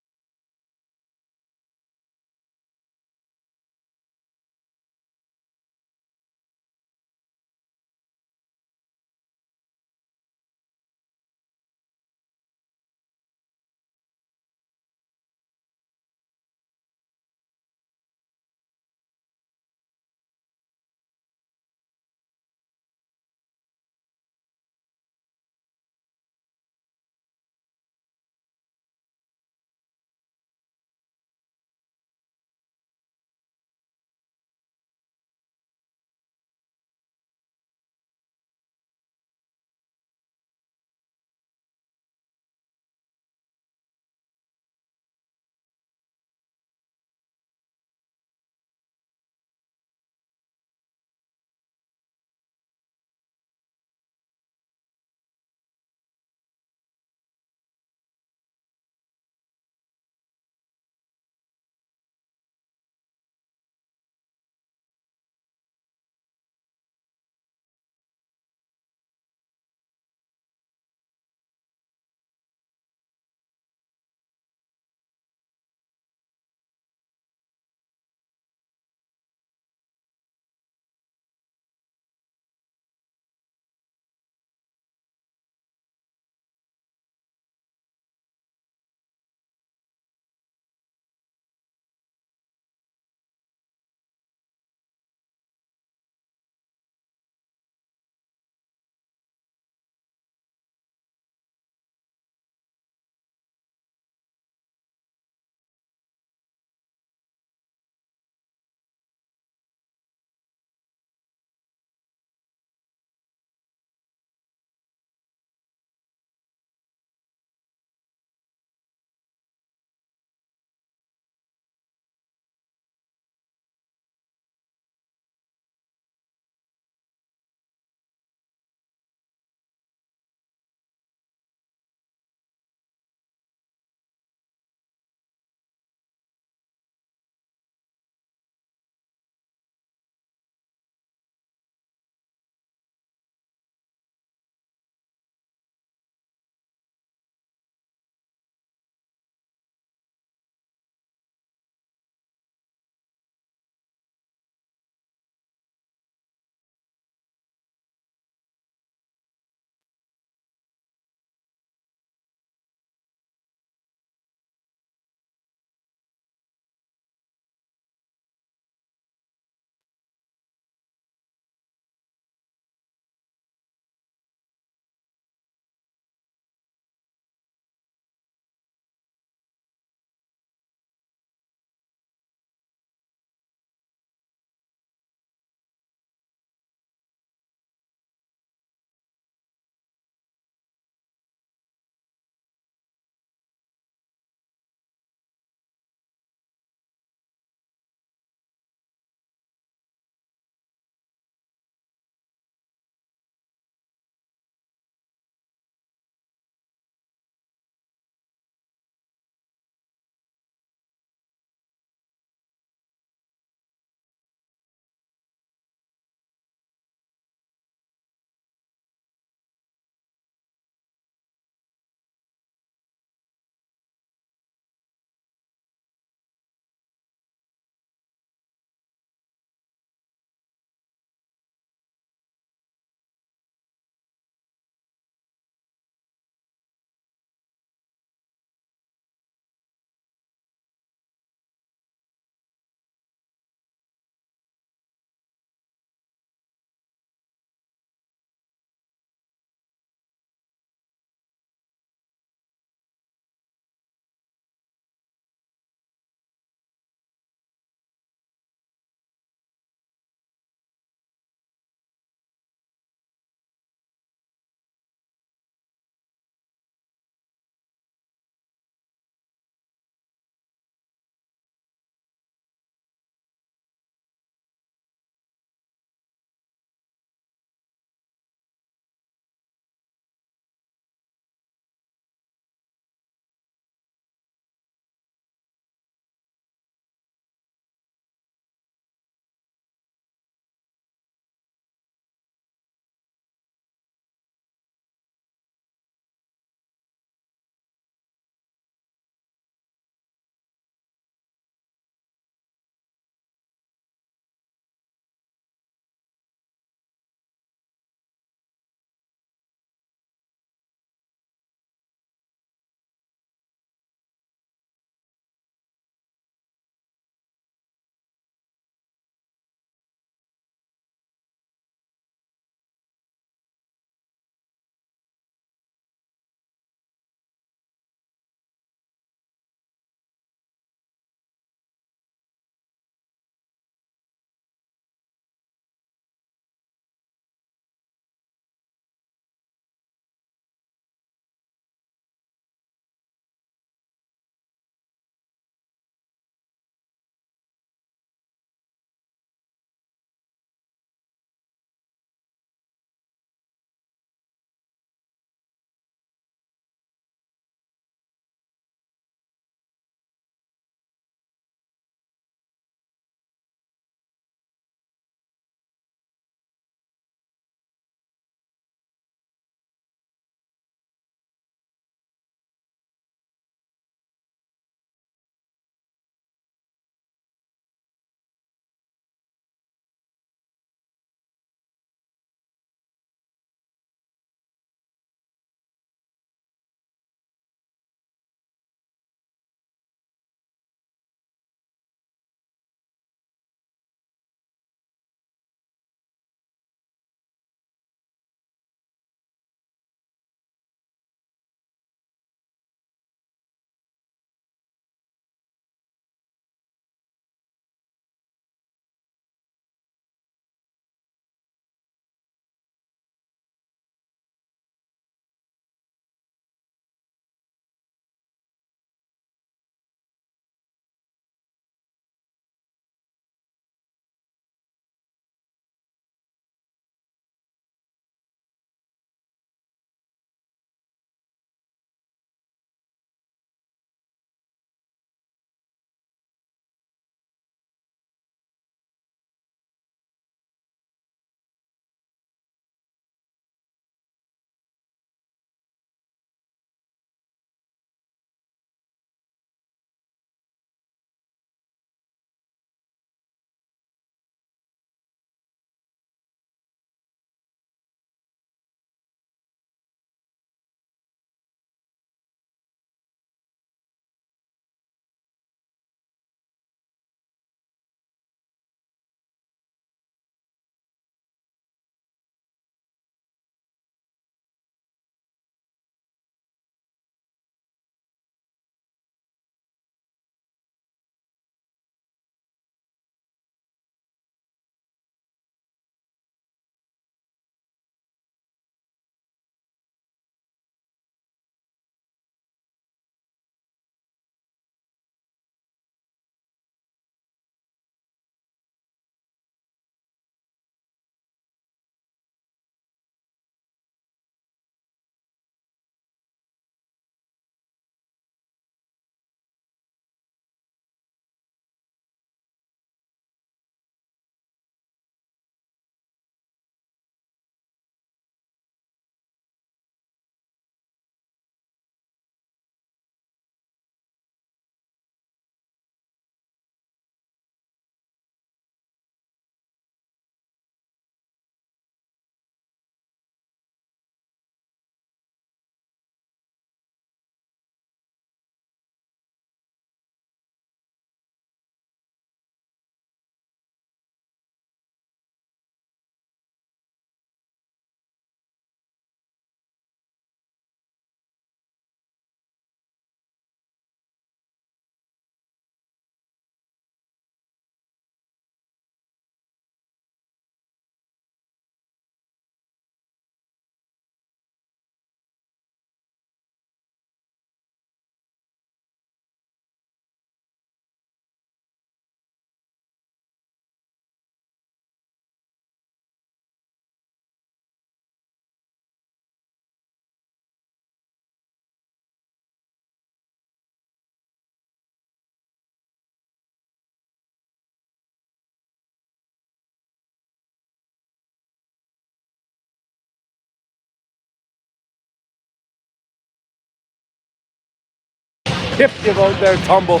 Tipped him out there, tumble.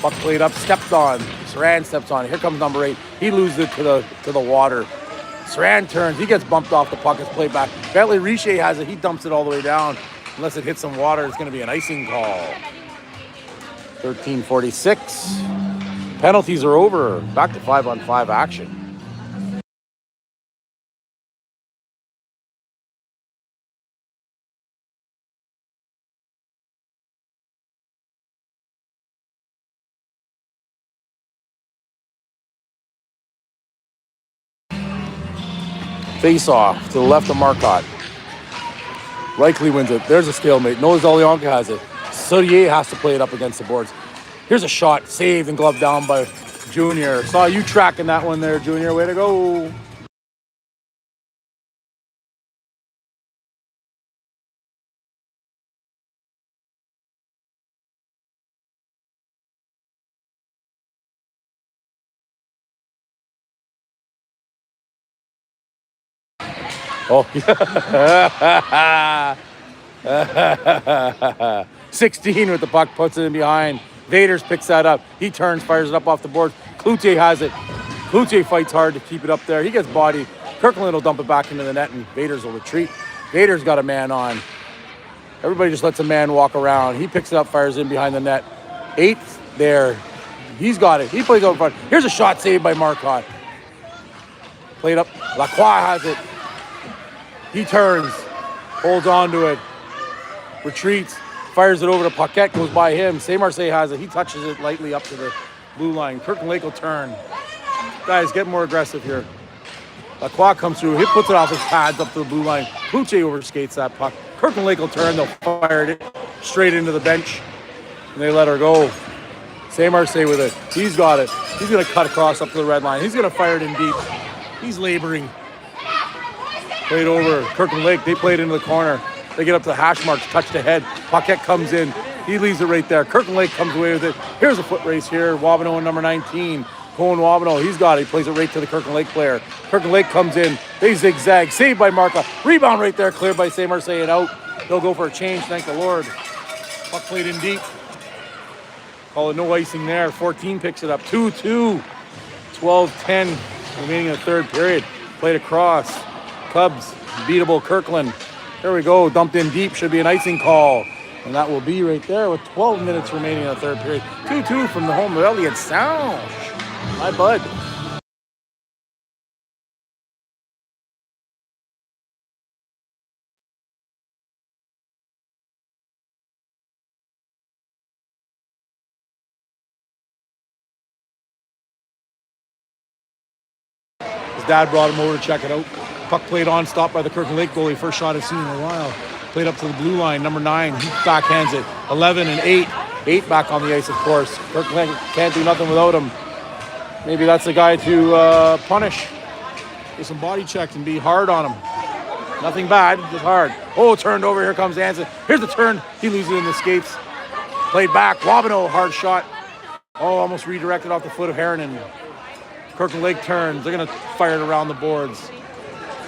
Puck played up, stepped on. Saran steps on. Here comes number 8. He loses it to the water. Saran turns. He gets bumped off the puck. It's played back. Bentley Richer has it. He dumps it all the way down. Unless it hits some water, it's going to be an icing call. 13:46. Penalties are over. Back to 5-on-5 action. Face off to the left of Marcotte. Reichel wins it. There's a stalemate. Noah Zelyanka has it. Saudier has to play it up against the boards. Here's a shot. Saved and gloved down by Junior. Saw you tracking that one there, Junior. Way to go. Oh, 16 with the puck, puts it in behind. Vaders picks that up. He turns, fires it up off the board. Cloutier has it. Cloutier fights hard to keep it up there. He gets bodied. Kirkland will dump it back into the net, and Vaders will retreat. Vaders got a man on. Everybody just lets a man walk around. He picks it up, fires in behind the net. 8th there. He's got it. He plays out front. Here's a shot saved by Marcotte. Played up. Lacroix has it. He turns, holds on to it, retreats, fires it over to Paquette, goes by him. Saint-Marseille has it. He touches it lightly up to the blue line. Kirkland Lake will turn. Guys, get more aggressive here. Lacroix comes through. He puts it off his pads up to the blue line. Cloutier overskates that puck. Kirkland Lake will turn. They'll fire it straight into the bench, and they let her go. Saint-Marseille with it. He's got it. He's going to cut across up to the red line. He's going to fire it in deep. He's laboring. Played over. Kirkland Lake, they played into the corner. They get up to the hash marks, touch the head. Paquette comes in. He leaves it right there. Kirkland Lake comes away with it. Here's a foot race here. Wabano and number 19. Cohen Wabano, he's got it. He plays it right to the Kirkland Lake player. Kirkland Lake comes in. They zigzag. Saved by Marca. Rebound right there. Cleared by Saint-Marseille and out. They'll go for a change, thank the Lord. Puck played in deep. Call it no icing there. 14 picks it up. 2-2. 12-10 remaining in the third period. Played across. CUBS, beatable Kirkland. There we go, dumped in deep, should be an icing call. And that will be right there with 12 minutes remaining in the third period. 2-2 from the home of Elliott Sound. My bud. His dad brought him over to check it out. Puck played on, stopped by the Kirkland Lake goalie. First shot I've seen in a while. Played up to the blue line. Number 9, he backhands it. 11 and 8. 8 back on the ice, of course. Kirkland Lake can't do nothing without him. Maybe that's the guy to punish. Get some body checks and be hard on him. Nothing bad, just hard. Oh, turned over. Here comes Anson. Here's the turn. He loses it in the skates. Played back. Wabano, hard shot. Oh, almost redirected off the foot of Herron. Kirkland Lake turns. They're going to fire it around the boards.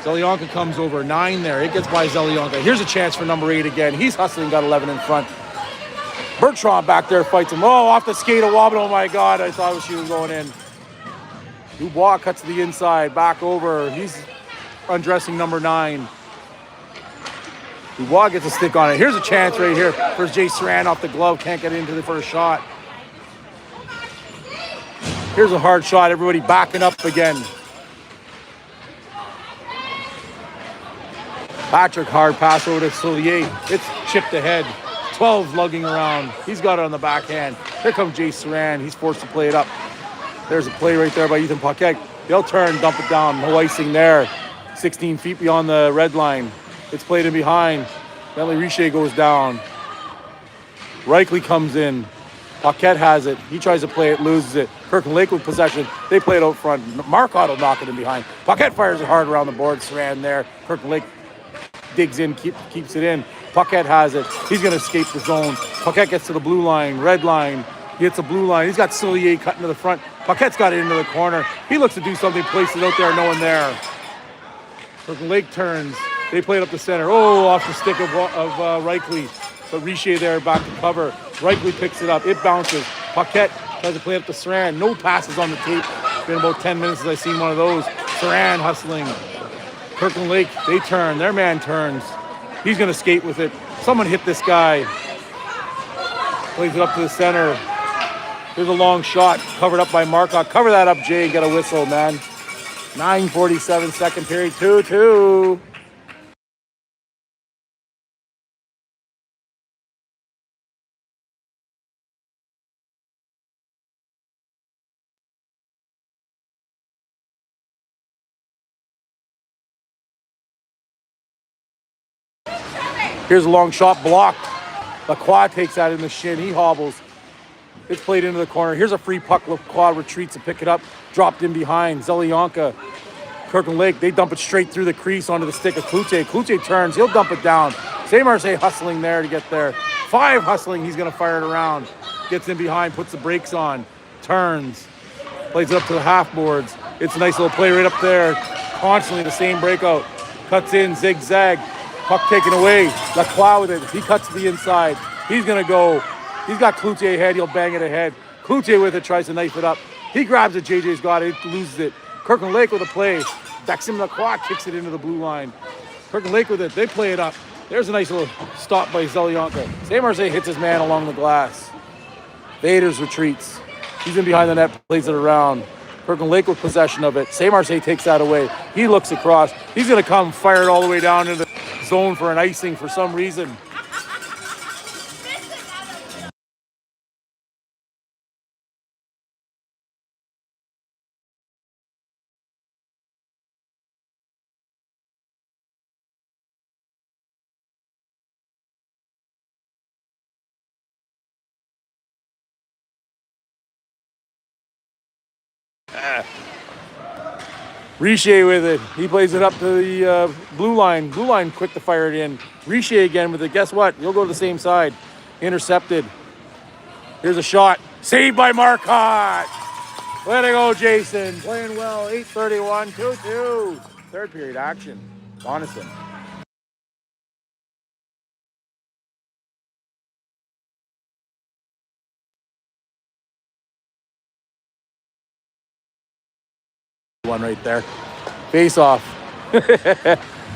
Zelyanka comes over. 9 there. It gets by Zelyanka. Here's a chance for number 8 again. He's hustling, got 11 in front. Bertrand back there fights him. Oh, off the skate of Wabano. Oh, my God. I thought she was going in. Dubois cuts to the inside. Back over. He's undressing number 9. Dubois gets a stick on it. Here's a chance right here. First Jay Saran off the glove. Can't get into the first shot. Here's a hard shot. Everybody backing up again. Patrick, hard pass over to Saudier. It's chipped ahead. 12 lugging around. He's got it on the backhand. Here comes Jay Saran. He's forced to play it up. There's a play right there by Ethan Paquette. They'll turn, dump it down. No icing there. 16 feet beyond the red line. It's played in behind. Bentley Richer goes down. Reichel comes in. Paquette has it. He tries to play it, loses it. Kirkland Lake with possession. They play it out front. Marcotte will knock it in behind. Paquette fires it hard around the board. Saran there. Kirkland Lake digs in, keeps it in. Paquette has it. He's going to escape the zone. Paquette gets to the blue line, red line. He hits the blue line. He's got Saudier cutting to the front. Paquette's got it into the corner. He looks to do something, places it out there, no one there. Kirkland Lake turns. They play it up the center. Oh, off the stick of Reichel. But Richer there back to cover. Reichle picks it up. It bounces. Paquette tries to play up to Saran. No passes on the tape. It's been about 10 minutes since I've seen one of those. Saran hustling. Kirkland Lake, they turn. Their man turns. He's going to skate with it. Someone hit this guy. Plays it up to the center. There's a long shot covered up by Marcotte. Cover that up, Jay. Get a whistle, man. 9:47 second period. 2-2. Here's a long shot blocked. Lacroix takes that in the shin. He hobbles. It's played into the corner. Here's a free puck. Lacroix retreats to pick it up. Dropped in behind. Zelyanka. Kirkland Lake, they dump it straight through the crease onto the stick of Cloutier. Cloutier turns. He'll dump it down. Saint-Marseille hustling there to get there. 5 hustling. He's going to fire it around. Gets in behind. Puts the brakes on. Turns. Plays it up to the half boards. It's a nice little play right up there. Constantly the same breakout. Cuts in. Zigzag. Puck taken away. Lacroix with it. He cuts to the inside. He's going to go. He's got Cloutier ahead. He'll bang it ahead. Cloutier with it. Tries to knife it up. He grabs it. JJ's got it. He loses it. Kirkland Lake with a play. Maxime Lacroix kicks it into the blue line. Kirkland Lake with it. They play it up. There's a nice little stop by Zelyanka. Saint-Marseille hits his man along the glass. Vaders retreats. He's in behind the net. Plays it around. Kirkland Lake with possession of it. Saint-Marseille takes that away. He looks across. He's going to come fire it all the way down into the zone for an icing for some reason. Richer with it. He plays it up to the blue line. Blue line quick to fire it in. Richer again with it. Guess what? He'll go to the same side. Intercepted. Here's a shot. Saved by Marcotte. Let it go, Jason. Playing well. 8:31, 2-2. Third period action. Coniston. One right there. Face off.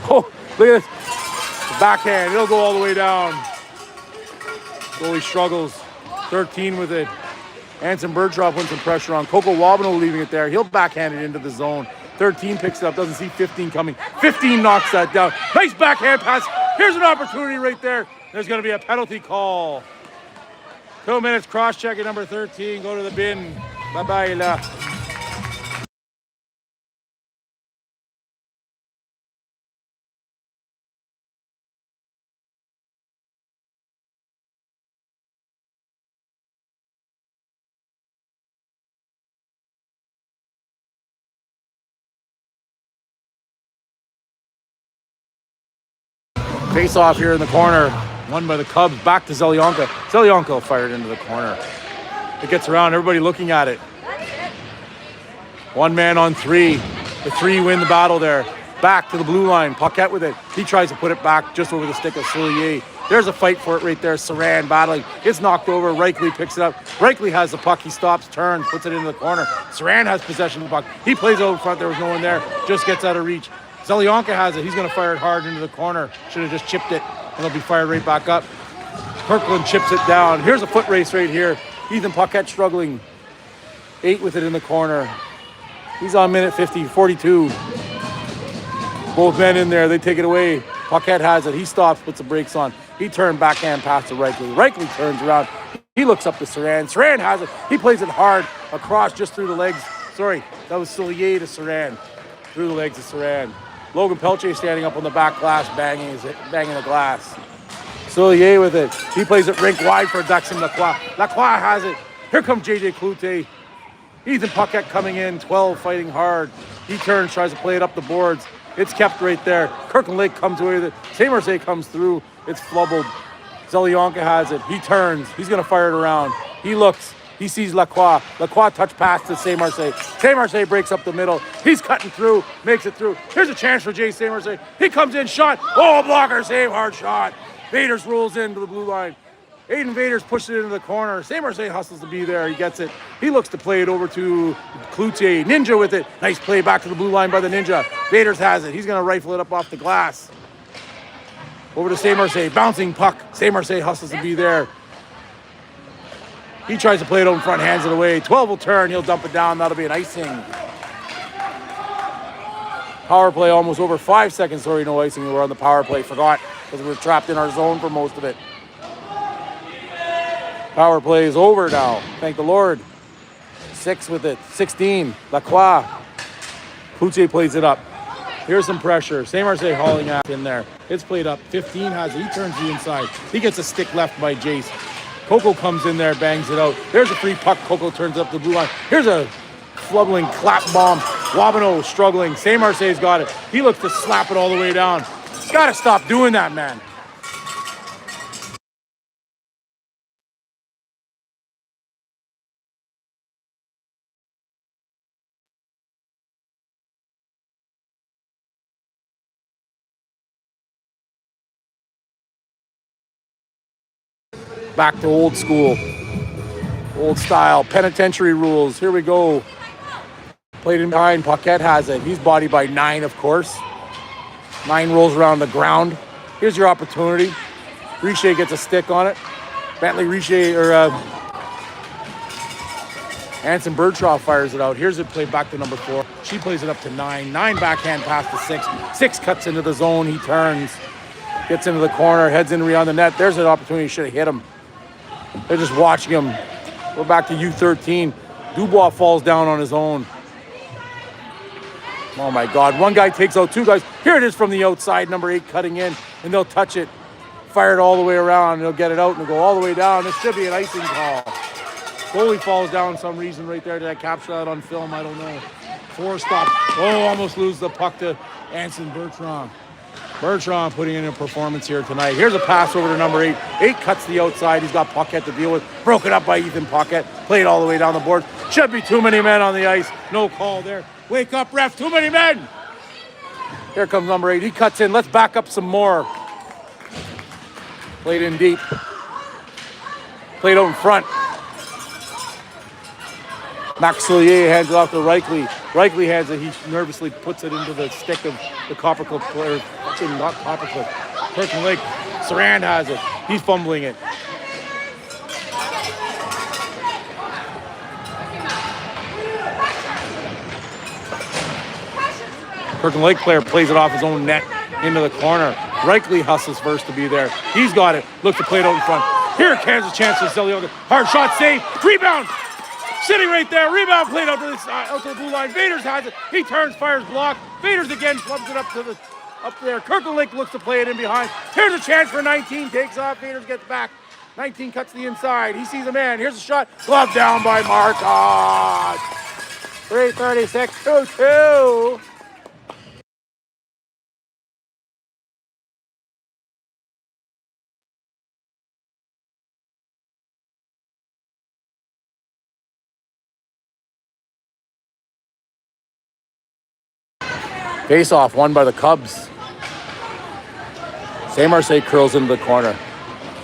Oh, look at this. The backhand. It'll go all the way down. Goalie struggles. 13 with it. Anson Bergtrop wins some pressure on. Coco Wabano leaving it there. He'll backhand it into the zone. 13 picks it up. Doesn't see 15 coming. 15 knocks that down. Nice backhand pass. Here's an opportunity right there. There's going to be a penalty call. 2 minutes cross-check at number 13. Go to the bin. Bye-bye, la. Face off here in the corner. Won by the Cubs. Back to Zelyanka. Zelyanka will fire it into the corner. It gets around. Everybody looking at it. One man on 3. The 3 win the battle there. Back to the blue line. Paquette with it. He tries to put it back just over the stick of Soulier. There's a fight for it right there. Saran battling. It's knocked over. Reichle picks it up. Reichle has the puck. He stops, turns, puts it into the corner. Saran has possession of the puck. He plays out in front. There was no one there. Just gets out of reach. Zelyanka has it. He's going to fire it hard into the corner. Should have just chipped it, and it'll be fired right back up. Kirkland chips it down. Here's a foot race right here. Ethan Paquette struggling. 8 with it in the corner. He's on minute 50, 42. Both men in there. They take it away. Paquette has it. He stops, puts the brakes on. He turned backhand pass to Reichle. Reichle turns around. He looks up to Saran. Saran has it. He plays it hard across just through the legs. Sorry, that was Soulier to Saran. Through the legs of Saran. Logan Pelche standing up on the back glass, banging the glass. Soulier with it. He plays it rink wide for Maxime Lacroix. Lacroix has it. Here comes JJ Cloutier. Ethan Paquette coming in, 12, fighting hard. He turns, tries to play it up the boards. It's kept right there. Kirkland Lake comes away with it. Saint-Marseille comes through. It's flubbled. Zelyanka has it. He turns. He's going to fire it around. He looks. He sees Lacroix. Lacroix touch pass to Saint-Marseille. Saint-Marseille breaks up the middle. He's cutting through, makes it through. Here's a chance for Jay Saint-Marseille. He comes in, shot. Oh, blocker save, hard shot. Vaders rolls into the blue line. Aiden Vaders pushes it into the corner. St. Marseille hustles to be there. He gets it. He looks to play it over to Cloutier. Ninja with it. Nice play back to the blue line by the Ninja. Vaders has it. He's going to rifle it up off the glass. Over to St. Marseille. Bouncing puck. St. Marseille hustles to be there. He tries to play it out in front, hands it away. 12 will turn. He'll dump it down. That'll be an icing. Power play almost over. 5 seconds. Sorry, no icing. We're on the power play. Forgot because we were trapped in our zone for most of it. Power play is over now. Thank the Lord. 6 with it. 16. Lacroix. Cloutier plays it up. Here's some pressure. St. Marseille hauling ass in there. It's played up. 15 has it. He turns the inside. He gets a stick left by Jace. Coco comes in there, bangs it out. There's a free puck. Coco turns up the blue line. Here's a flubbling clap bomb. Wabano struggling. St. Marseille's got it. He looks to slap it all the way down. Got to stop doing that, man. Back to old school, old style, penitentiary rules. Here we go. Played in behind. Paquette has it. He's bodied by 9, of course. 9 rolls around the ground. Here's your opportunity. Richer gets a stick on it. Bentley Richer, or Anson Bertrand fires it out. Here's it played back to number 4. She plays it up to 9. 9 backhand pass to 6. 6 cuts into the zone. He turns. Gets into the corner. Heads in beyond the net. There's an opportunity. Should have hit him. They're just watching him. We're back to U13. Dubois falls down on his own. Oh my God. One guy takes out 2 guys. Here it is from the outside. Number 8 cutting in. And they'll touch it. Fire it all the way around. And they'll get it out and it'll go all the way down. This should be an icing call. Goalie falls down some reason right there. Did I capture that on film? I don't know. 4 stops. Oh, almost lose the puck to Anson Bertrand. Bertrand putting in a performance here tonight. Here's a pass over to number 8. 8 cuts the outside. He's got Paquette to deal with. Broken up by Ethan Paquette. Played all the way down the board. Should be too many men on the ice. No call there. Wake up, ref. Too many men. Here comes number 8. He cuts in. Let's back up some more. Played in deep. Played out in front. Maxillier hands it off to Reichly. Reichly hands it. He nervously puts it into the stick of the Coppercliff player. Not Coppercliff. Kirkland Lake. Saran has it. He's fumbling it. Kirkland Lake player plays it off his own net into the corner. Reichly hustles first to be there. He's got it. Looks to play it out in front. Here, Kansas chance for Zelioga. Hard shot, save. Rebound. Sitting right there. Rebound played out to the blue line. Vaders has it. He turns, fires block. Vaders again flubs it up there. Kirkland Lake looks to play it in behind. Here's a chance for 19. Takes off. Vaders gets back. 19 cuts the inside. He sees a man. Here's a shot. Glove down by Marcotte. 3:36, 2-2. Face-off won by the Cubs. St. Marseille curls into the corner.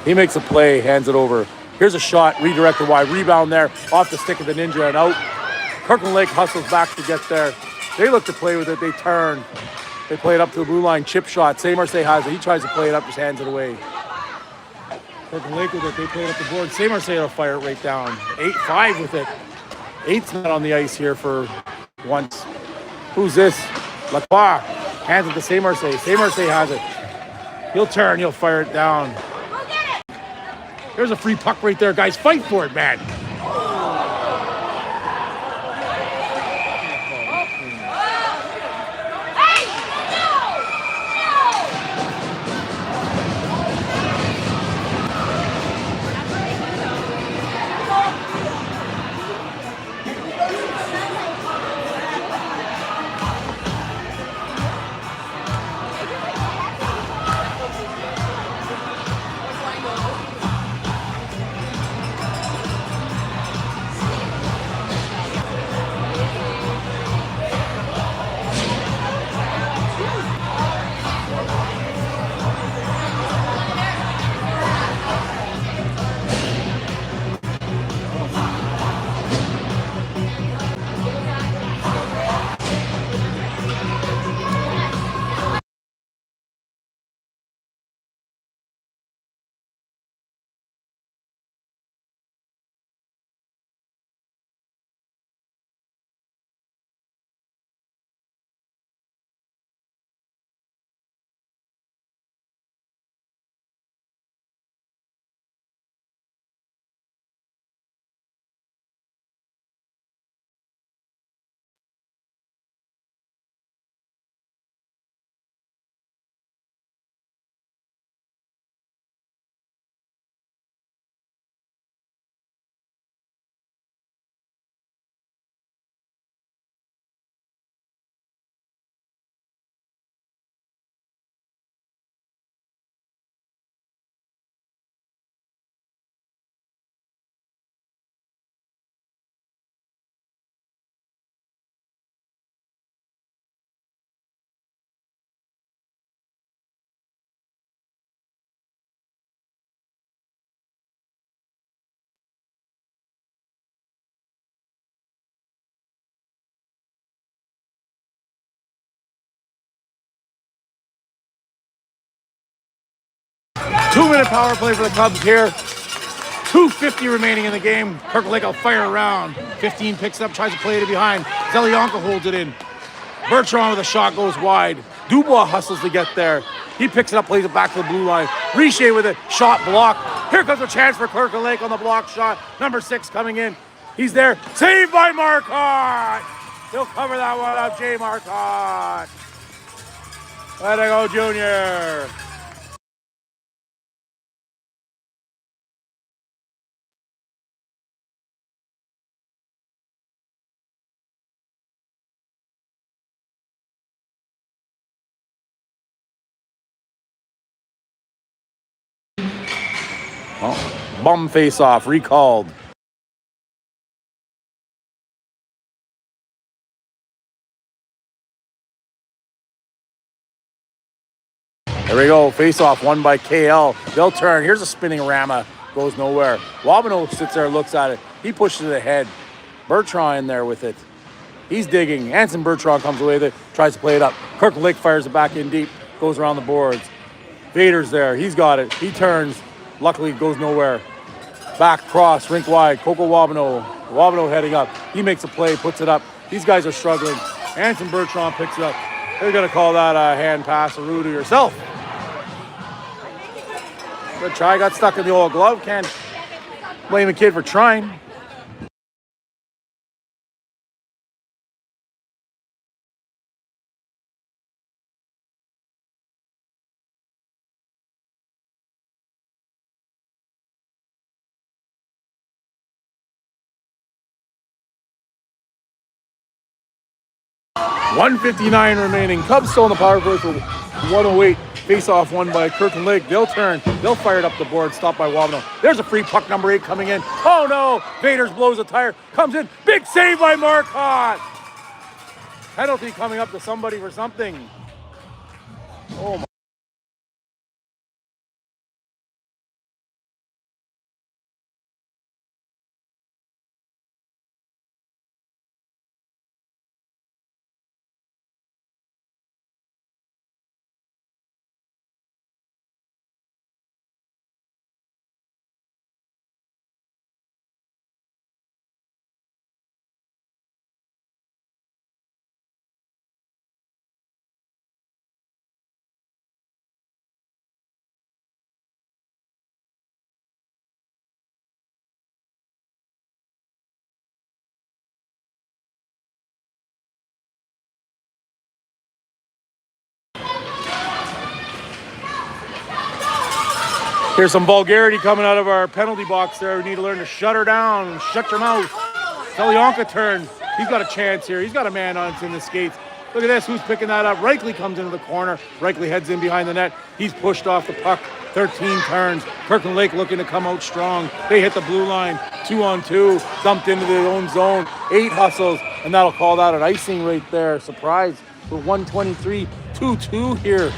He makes a play, hands it over. Here's a shot, redirected wide. Rebound there, off the stick of the Ninja and out. Kirkland Lake hustles back to get there. They look to play with it. They turn. They play it up to the blue line. Chip shot. St. Marseille has it. He tries to play it up, just hands it away. Kirkland Lake with it. They play it up the board. St. Marseille will fire it right down. 8-5 with it. 8's not on the ice here for once. Who's this? Lacroix hands it to St. Marseille. St. Marseille has it. He'll turn. He'll fire it down. There's a free puck right there. Guys, fight for it, man. 2-minute power play for the Cubs here. 2:50 remaining in the game. Kirk Lake will fire around. 15 picks it up, tries to play it behind. Zelyanka holds it in. Bertrand with a shot goes wide. Dubois hustles to get there. He picks it up, plays it back to the blue line. Richer with it, shot blocked. Here comes a chance for Kirk Lake on the block shot. Number 6 coming in. He's there. Saved by Marcotte. He'll cover that one up, Jay Marcotte. Way to go, Junior. Oh, bum face off, recalled. There we go, face off, won by KL. They'll turn, here's a spinning Rama, goes nowhere. Wabano sits there, looks at it. He pushes it ahead. Bertrand in there with it. He's digging. Anson Bertrand comes away with it, tries to play it up. Kirk Lake fires it back in deep, goes around the boards. Vader's there, he's got it. He turns, luckily goes nowhere. Back cross, rink wide, Coco Wabano. Wabano heading up. He makes a play, puts it up. These guys are struggling. Anson Bertrand picks it up. They're going to call that a hand pass, a rue to yourself. Good try, got stuck in the old glove. Can't blame a kid for trying. .159 remaining. Cubs still on the power play for 108. Face-off won by Kirk Lake. They'll turn. They'll fire it up the board. Stopped by Wabano. There's a free puck, number 8 coming in. Oh no! Vaders blows a tire. Comes in. Big save by Marcotte. Penalty coming up to somebody for something. Oh my. Here's some vulgarity coming out of our penalty box there. We need to learn to shut her down. Shut your mouth. Zelyanka turns. He's got a chance here. He's got a man on in the skates. Look at this. Who's picking that up? Reichly comes into the corner. Reichly heads in behind the net. He's pushed off the puck. 13 turns. Kirkland Lake looking to come out strong. They hit the blue line. 2-on-2. Dumped into their own zone. 8 hustles. And that'll call that an icing right there. Surprise for 123. 2-2 here.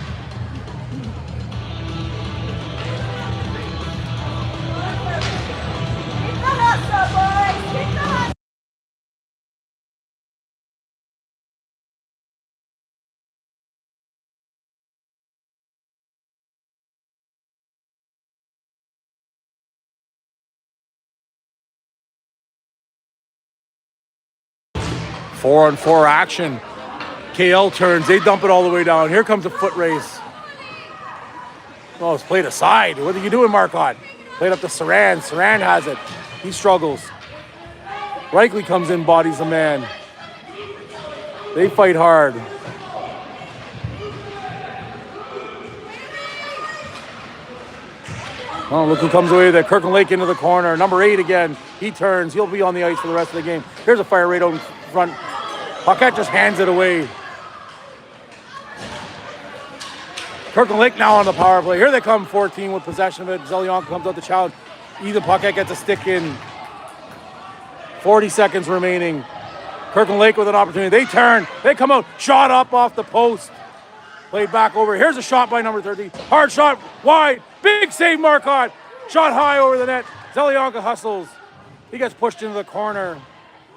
Four-on-four action. KL turns. They dump it all the way down. Here comes a foot race. Oh, it's played aside. What are you doing, Marcotte? Played up to Saran. Saran has it. He struggles. Reichly comes in, bodies a man. They fight hard. Oh, look who comes away there. Kirkland Lake into the corner. Number 8 again. He turns. He'll be on the ice for the rest of the game. Here's a fire right out in front. Paquette just hands it away. Kirkland Lake now on the power play. Here they come, 14 with possession of it. Zelyanka comes out to challenge. Ethan Paquette gets a stick in. 40 seconds remaining. Kirkland Lake with an opportunity. They turn. They come out. Shot up off the post. Played back over. Here's a shot by number 30. Hard shot. Wide. Big save, Marcotte. Shot high over the net. Zelyanka hustles. He gets pushed into the corner.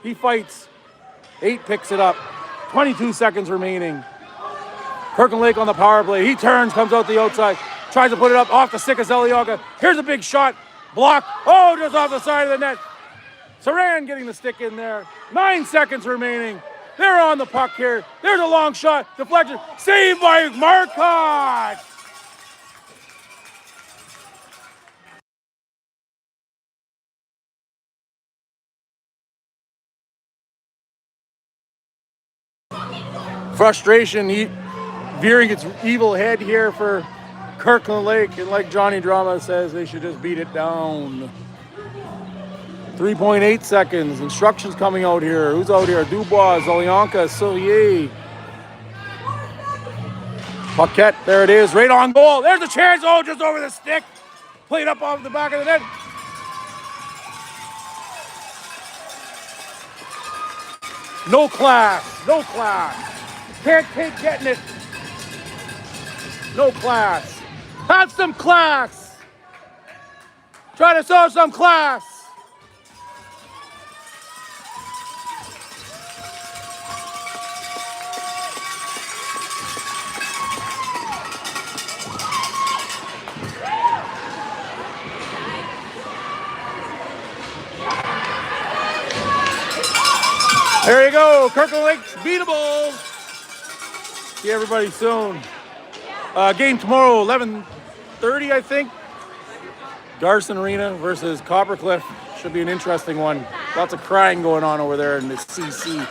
He fights. 8 picks it up. 22 seconds remaining. Kirkland Lake on the power play. He turns, comes out the outside. Tries to put it up off the stick of Zeliaga. Here's a big shot. Block. Oh, just off the side of the net. Saran getting the stick in there. 9 seconds remaining. They're on the puck here. There's a long shot. Deflection. Saved by Marcotte. Frustration veering its evil head here for Kirkland Lake. And like Johnny Drama says, they should just beat it down. 3.8 seconds. Instructions coming out here. Who's out here? Dubois, Zolyanka, Sillier. Paquette, there it is. Right on goal. There's a chance. Oh, just over the stick. Played up off the back of the net. No class. No class. Can't take getting it. No class. Have some class. Try to show some class. There you go. Kirkland Lake's beatable. See everybody soon. Game tomorrow, 11:30, I think. Garson Arena versus Coppercliff. Should be an interesting one. Lots of crying going on over there in the CC.